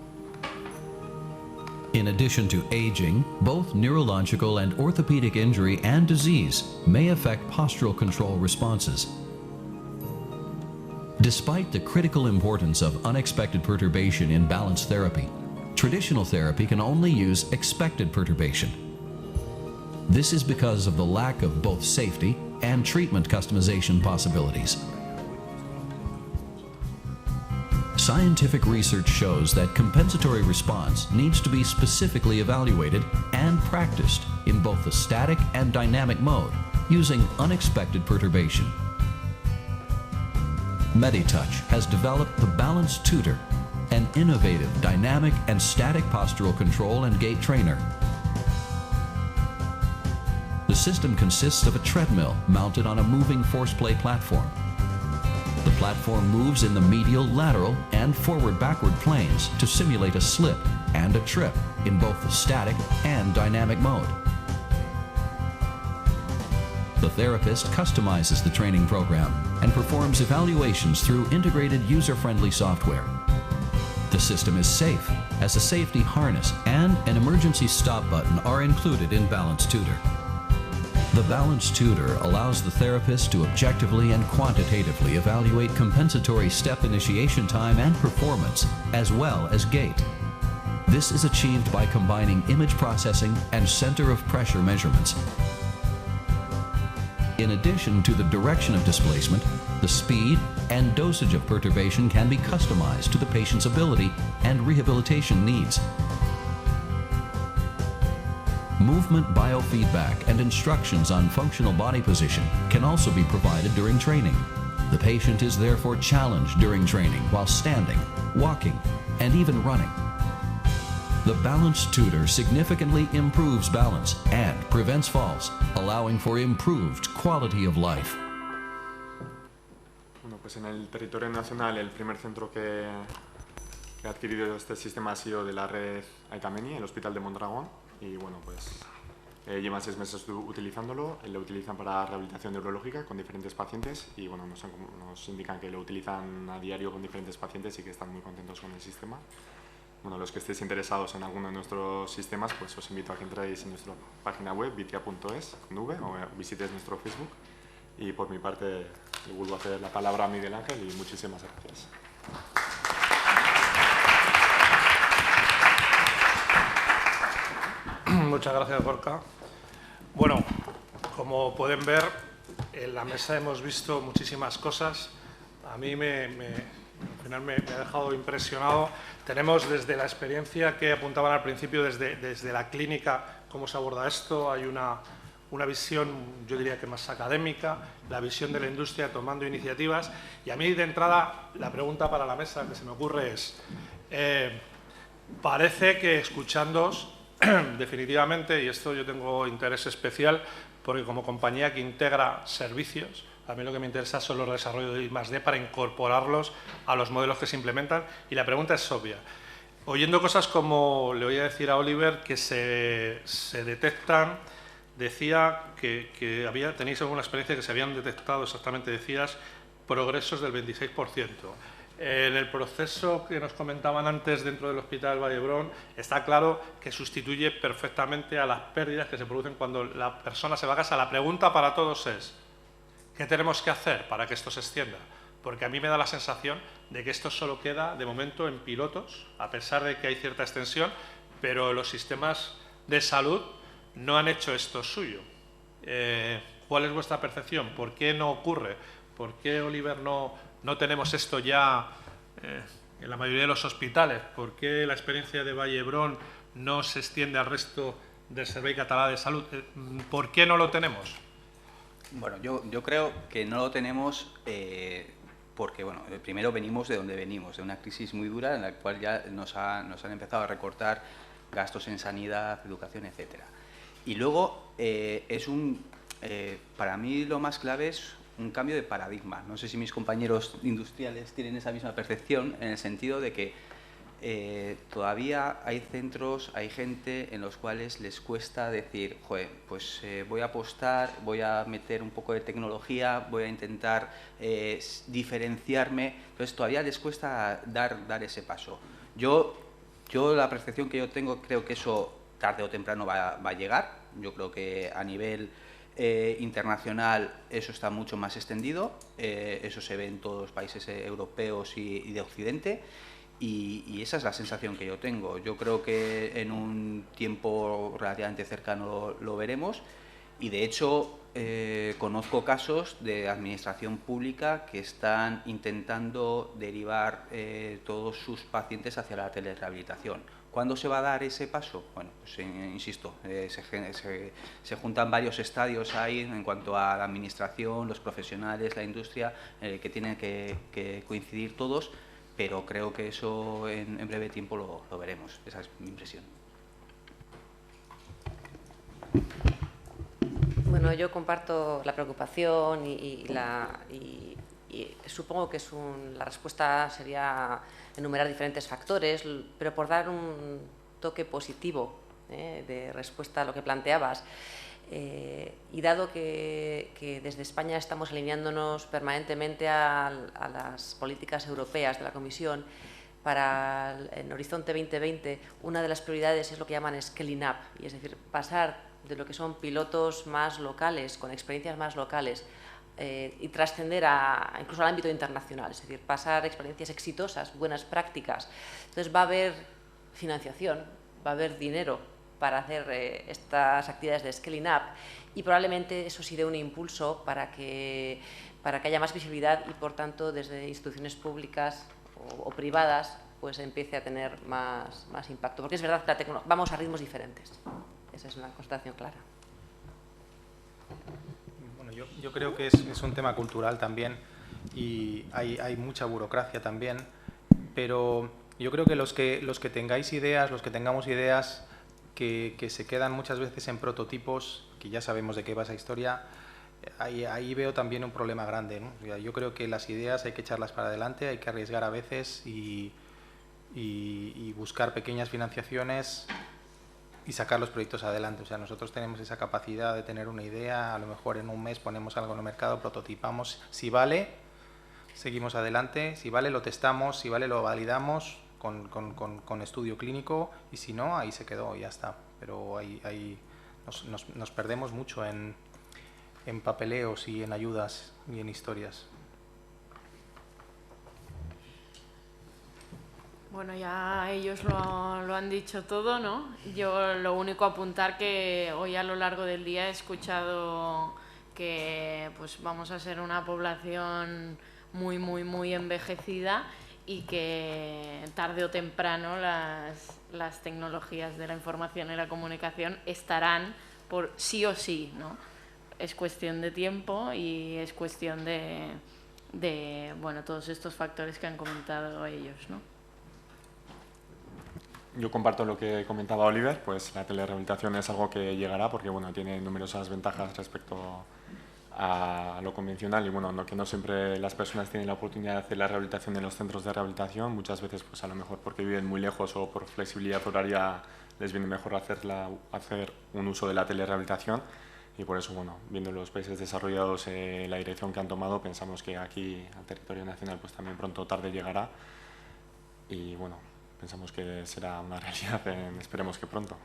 In addition to aging, both neurological and orthopedic injury and disease may affect postural control responses. Despite the critical importance of unexpected perturbation in balance therapy, traditional therapy can only use expected perturbation. This is because of the lack of both safety and treatment customization possibilities. Scientific research shows that compensatory response needs to be specifically evaluated and practiced in both the static and dynamic mode using unexpected perturbation. Meditouch has developed the Balance Tutor, an innovative dynamic and static postural control and gait trainer. The system consists of a treadmill mounted on a moving force play platform. The platform moves in the medial, lateral, and forward-backward planes to simulate a slip and a trip in both the static and dynamic mode. The therapist customizes the training program and performs evaluations through integrated user-friendly software. The system is safe, as a safety harness and an emergency stop button are included in Balance Tutor. The Balance Tutor allows the therapist to objectively and quantitatively evaluate compensatory step initiation time and performance, as well as gait. This is achieved by combining image processing and center of pressure measurements. In addition to the direction of displacement, the speed and dosage of perturbation can be customized to the patient's ability and rehabilitation needs. Movement biofeedback and instructions on functional body position can also be provided during training. The patient is therefore challenged during training while standing, walking, and even running. The Balance Tutor significantly improves balance and prevents falls, allowing for improved quality of life. Bueno, pues en el territorio nacional el primer centro que ha adquirido este sistema ha sido de la red Aitameni, el Hospital de Mondragón, y bueno, pues llevan 6 meses utilizándolo. Lo utilizan para rehabilitación neurológica con diferentes pacientes y bueno, nos indican que lo utilizan a diario con diferentes pacientes y que están muy contentos con el sistema. Bueno, los que estéis interesados en alguno de nuestros sistemas, pues os invito a que entréis en nuestra página web, vitia.es, con V, o visitéis nuestro Facebook. Y por mi parte, le vuelvo a hacer la palabra a Miguel Ángel y muchísimas gracias. Muchas gracias, Gorka. Bueno, como pueden ver, en la mesa hemos visto muchísimas cosas. A mí al final me ha dejado impresionado. Tenemos desde la experiencia que apuntaban al principio, desde la clínica, cómo se aborda esto. Hay una visión, yo diría que más académica, la visión de la industria tomando iniciativas. Y a mí, de entrada, la pregunta para la mesa que se me ocurre es, parece que escuchándoos, definitivamente, y esto yo tengo interés especial, porque como compañía que integra servicios, a mí lo que me interesa son los desarrollos de I+D para incorporarlos a los modelos que se implementan. Y la pregunta es obvia. Oyendo cosas como, le voy a decir a Oliver, que se detectan, decía que tenéis alguna experiencia que se habían detectado, exactamente decías, progresos del 26%. En el proceso que nos comentaban antes dentro del Hospital Vall d'Hebron está claro que sustituye perfectamente a las pérdidas que se producen cuando la persona se va a casa. La pregunta para todos es, ¿qué tenemos que hacer para que esto se extienda? Porque a mí me da la sensación de que esto solo queda de momento en pilotos, a pesar de que hay cierta extensión, pero los sistemas de salud no han hecho esto suyo. ¿Cuál es vuestra percepción? ¿Por qué no ocurre? ¿Por qué, Oliver, no tenemos esto ya en la mayoría de los hospitales? ¿Por qué la experiencia de Vall d'Hebron no se extiende al resto del Servei Català de Salud? ¿Por qué no lo tenemos? Bueno, yo creo que no lo tenemos porque, bueno, primero venimos de donde venimos, de una crisis muy dura en la cual ya nos han empezado a recortar gastos en sanidad, educación, etcétera. Y luego, para mí lo más clave es un cambio de paradigma. No sé si mis compañeros industriales tienen esa misma percepción, en el sentido de que todavía hay centros, hay gente en los cuales les cuesta decir, joder, pues voy a apostar, voy a meter un poco de tecnología, voy a intentar diferenciarme. Entonces todavía les cuesta dar ese paso. Yo la percepción que yo tengo, creo que eso tarde o temprano va a llegar. Yo creo que a nivel internacional eso está mucho más extendido, eso se ve en todos los países europeos y de Occidente, y esa es la sensación que yo tengo. Yo creo que en un tiempo relativamente cercano lo veremos, y de hecho conozco casos de administración pública que están intentando derivar todos sus pacientes hacia la telerehabilitación. ¿Cuándo se va a dar ese paso? Bueno, pues insisto, se juntan varios estadios ahí en cuanto a la administración, los profesionales, la industria, que tienen que coincidir todos, pero creo que eso en breve tiempo lo veremos. Esa es mi impresión. Bueno, yo comparto la preocupación y supongo que la respuesta sería enumerar diferentes factores, pero por dar un toque positivo de respuesta a lo que planteabas, y dado que desde España estamos alineándonos permanentemente a las políticas europeas de la Comisión, para el Horizonte 2020 una de las prioridades es lo que llaman scaling up, y es decir, pasar de lo que son pilotos más locales, con experiencias más locales, y trascender incluso al ámbito internacional, es decir, pasar experiencias exitosas, buenas prácticas. Entonces va a haber financiación, va a haber dinero para hacer estas actividades de scaling up, y probablemente eso sí dé un impulso para que haya más visibilidad y, por tanto, desde instituciones públicas o privadas, pues empiece a tener más impacto. Porque es verdad que vamos a ritmos diferentes. Esa es una constatación clara. Bueno, yo creo que es un tema cultural también, y hay mucha burocracia también, pero yo creo que los que tengáis ideas, los que tengamos ideas que se quedan muchas veces en prototipos, que ya sabemos de qué va esa historia, ahí veo también un problema grande, ¿no? O sea, yo creo que las ideas hay que echarlas para adelante, hay que arriesgar a veces y buscar pequeñas financiaciones y sacar los proyectos adelante. O sea, nosotros tenemos esa capacidad de tener una idea, a lo mejor en un mes ponemos algo en el mercado, prototipamos, si vale, seguimos adelante, si vale lo testamos, si vale lo validamos con estudio clínico, y si no, ahí se quedó y ya está. Pero nos perdemos mucho en papeleos y en ayudas y en historias. Bueno, ya ellos lo han dicho todo, ¿no? Yo lo único apuntar que hoy a lo largo del día he escuchado que pues vamos a ser una población muy envejecida, y que tarde o temprano las tecnologías de la información y la comunicación estarán por sí o sí, ¿no? Es cuestión de tiempo y es cuestión de bueno, todos estos factores que han comentado ellos, ¿no? Yo comparto lo que comentaba Oliver, pues la telerehabilitación es algo que llegará porque bueno, tiene numerosas ventajas respecto a lo convencional, y bueno, que no siempre las personas tienen la oportunidad de hacer la rehabilitación en los centros de rehabilitación. Muchas veces pues a lo mejor porque viven muy lejos o por flexibilidad horaria les viene mejor hacer un uso de la telerehabilitación, y por eso bueno, viendo los países desarrollados la dirección que han tomado, pensamos que aquí al territorio nacional pues también pronto o tarde llegará, y bueno, pensamos que será una realidad, esperemos que pronto.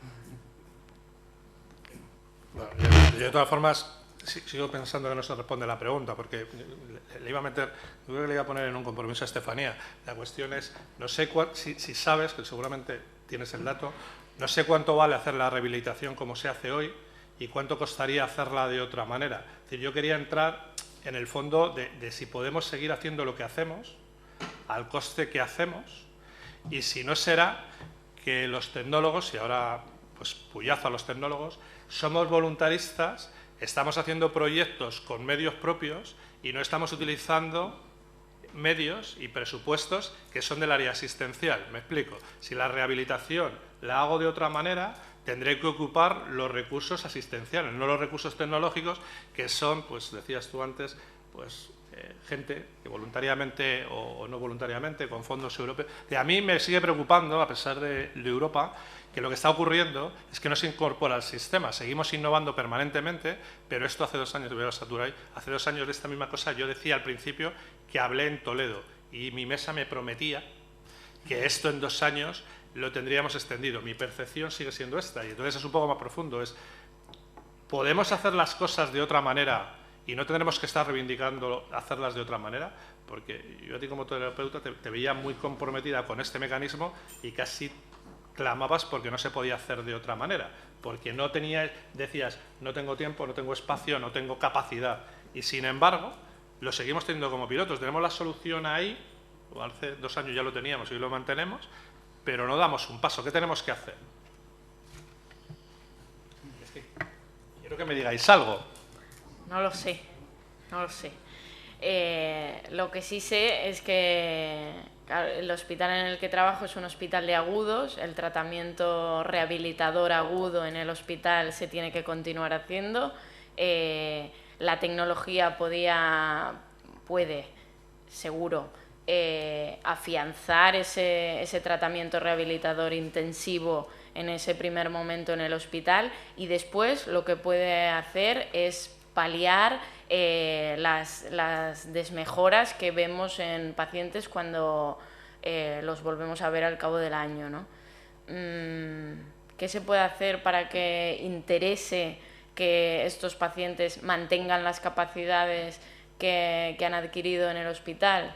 Bueno, yo de todas formas sigo pensando que no se responde la pregunta, porque le iba a meter, yo creo que le iba a poner en un compromiso a Estefanía. La cuestión es, no sé si sabes, que seguramente tienes el dato, no sé cuánto vale hacer la rehabilitación como se hace hoy y cuánto costaría hacerla de otra manera. Es decir, yo quería entrar en el fondo de si podemos seguir haciendo lo que hacemos al coste que hacemos, y si no será que los tecnólogos, y ahora pues puyazo a los tecnólogos, somos voluntaristas, estamos haciendo proyectos con medios propios y no estamos utilizando medios y presupuestos que son del área asistencial. Me explico. Si la rehabilitación la hago de otra manera, tendré que ocupar los recursos asistenciales, no los recursos tecnológicos, que son, pues decías tú antes, pues gente que voluntariamente o no voluntariamente, con fondos europeos. Y a mí me sigue preocupando, a pesar de Europa, que lo que está ocurriendo es que no se incorpora al sistema. Seguimos innovando permanentemente, pero esto hace 2 años, veo a Satura ahí, hace 2 años de esta misma cosa yo decía al principio que hablé en Toledo y mi mesa me prometía que esto en 2 años lo tendríamos extendido. Mi percepción sigue siendo esta, y entonces es un poco más profundo. ¿Podemos hacer las cosas de otra manera y no tendremos que estar reivindicando hacerlas de otra manera? Porque yo a ti como terapeuta te veía muy comprometida con este mecanismo y casi clamabas porque no se podía hacer de otra manera, porque no tenías, decías, no tengo tiempo, no tengo espacio, no tengo capacidad, y sin embargo lo seguimos teniendo como pilotos. Tenemos la solución ahí, o hace 2 años ya lo teníamos y hoy lo mantenemos, pero no damos un paso. ¿Qué tenemos que hacer? Es que quiero que me digáis algo. No lo sé, no lo sé. Lo que sí sé es que claro, el hospital en el que trabajo es un hospital de agudos, el tratamiento rehabilitador agudo en el hospital se tiene que continuar haciendo, la tecnología puede, seguro, afianzar ese tratamiento rehabilitador intensivo en ese primer momento en el hospital, y después lo que puede hacer es paliar las desmejoras que vemos en pacientes cuando los volvemos a ver al cabo del año, ¿no? ¿Qué se puede hacer para que interese que estos pacientes mantengan las capacidades que han adquirido en el hospital?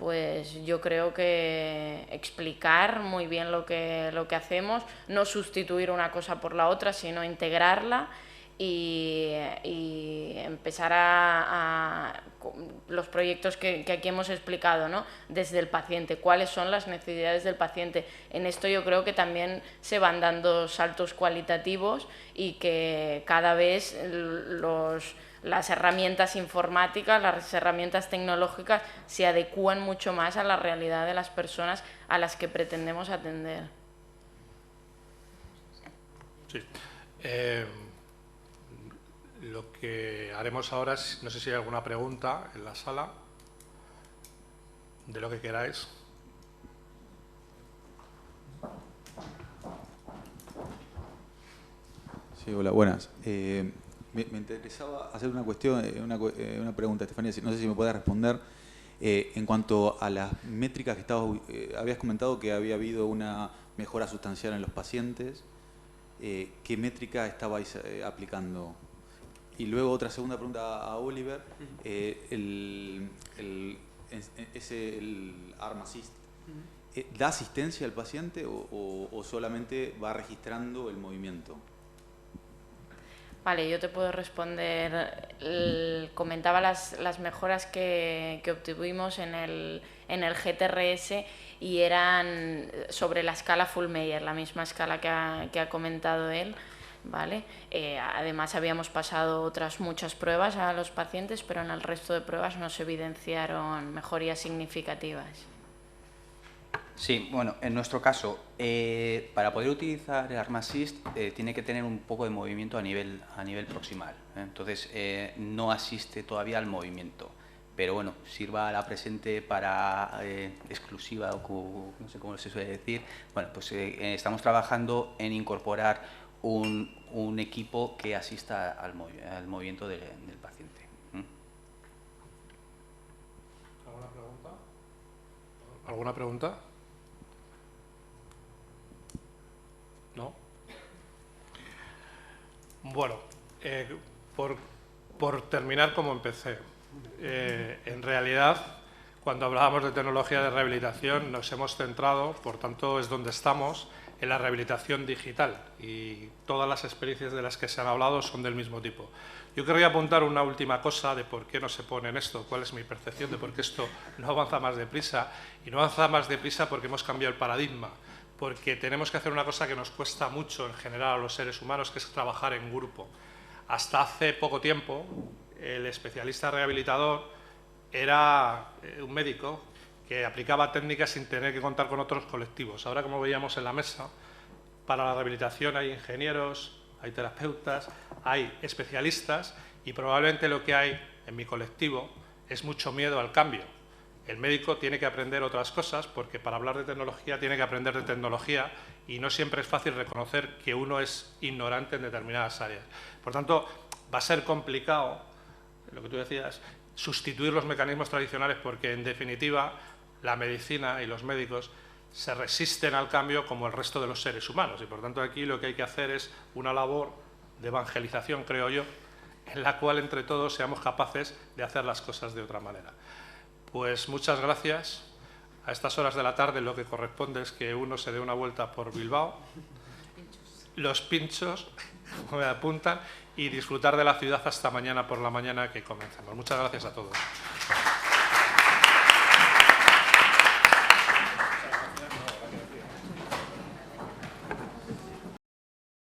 pues yo creo que explicar muy bien lo que hacemos, no sustituir una cosa por la otra, sino integrarla y empezar a los proyectos que aquí hemos explicado, ¿no? Desde el paciente, cuáles son las necesidades del paciente. En esto yo creo que también se van dando saltos cualitativos y que cada vez las herramientas informáticas, las herramientas tecnológicas se adecúan mucho más a la realidad de las personas a las que pretendemos atender. Sí. Lo que haremos ahora es, no sé si hay alguna pregunta en la sala, de lo que queráis. Sí, hola, buenas. Me interesaba hacer una cuestión, una pregunta, Estefanía, no sé si me puedes responder. En cuanto a las métricas que habías comentado que había habido una mejora sustancial en los pacientes, ¿qué métrica estabais aplicando? Y luego otra segunda pregunta a Oliver, el Arm Assist, ¿da asistencia al paciente o solamente va registrando el movimiento? Vale, yo te puedo responder. Comentaba las mejoras que obtuvimos en el GTRS y eran sobre la escala Full-Meyer, la misma escala que ha comentado él. ¿Vale? Además habíamos pasado otras muchas pruebas a los pacientes, pero en el resto de pruebas no se evidenciaron mejorías significativas. Sí, bueno, en nuestro caso, para poder utilizar el Arm Assist tiene que tener un poco de movimiento a nivel proximal, ¿eh? Entonces no asiste todavía al movimiento, pero bueno, sirva a la presente para exclusiva o no sé cómo se suele decir. Bueno, pues estamos trabajando en incorporar un equipo que asista al movimiento del paciente. ¿Alguna pregunta? ¿Alguna pregunta? ¿No? Bueno, por terminar como empecé, en realidad, cuando hablábamos de tecnología de rehabilitación, nos hemos centrado, por tanto es donde estamos, en la rehabilitación digital, y todas las experiencias de las que se han hablado son del mismo tipo. Yo querría apuntar una última cosa de por qué no se pone en esto, cuál es mi percepción de por qué esto no avanza más deprisa, y no avanza más deprisa porque hemos cambiado el paradigma, porque tenemos que hacer una cosa que nos cuesta mucho en general a los seres humanos, que es trabajar en grupo. Hasta hace poco tiempo, el especialista rehabilitador era un médico que aplicaba técnicas sin tener que contar con otros colectivos. Ahora, como veíamos en la mesa, para la rehabilitación hay ingenieros, hay terapeutas, hay especialistas, y probablemente lo que hay en mi colectivo es mucho miedo al cambio. El médico tiene que aprender otras cosas, porque para hablar de tecnología tiene que aprender de tecnología, y no siempre es fácil reconocer que uno es ignorante en determinadas áreas. Por tanto, va a ser complicado, lo que tú decías, sustituir los mecanismos tradicionales, porque en definitiva la medicina y los médicos se resisten al cambio como el resto de los seres humanos, y por tanto aquí lo que hay que hacer es una labor de evangelización, creo yo, en la cual entre todos seamos capaces de hacer las cosas de otra manera. Pues muchas gracias. A estas horas de la tarde lo que corresponde es que uno se dé una vuelta por Bilbao, los pinchos, como me apuntan, y disfrutar de la ciudad hasta mañana por la mañana que comencemos. Muchas gracias a todos.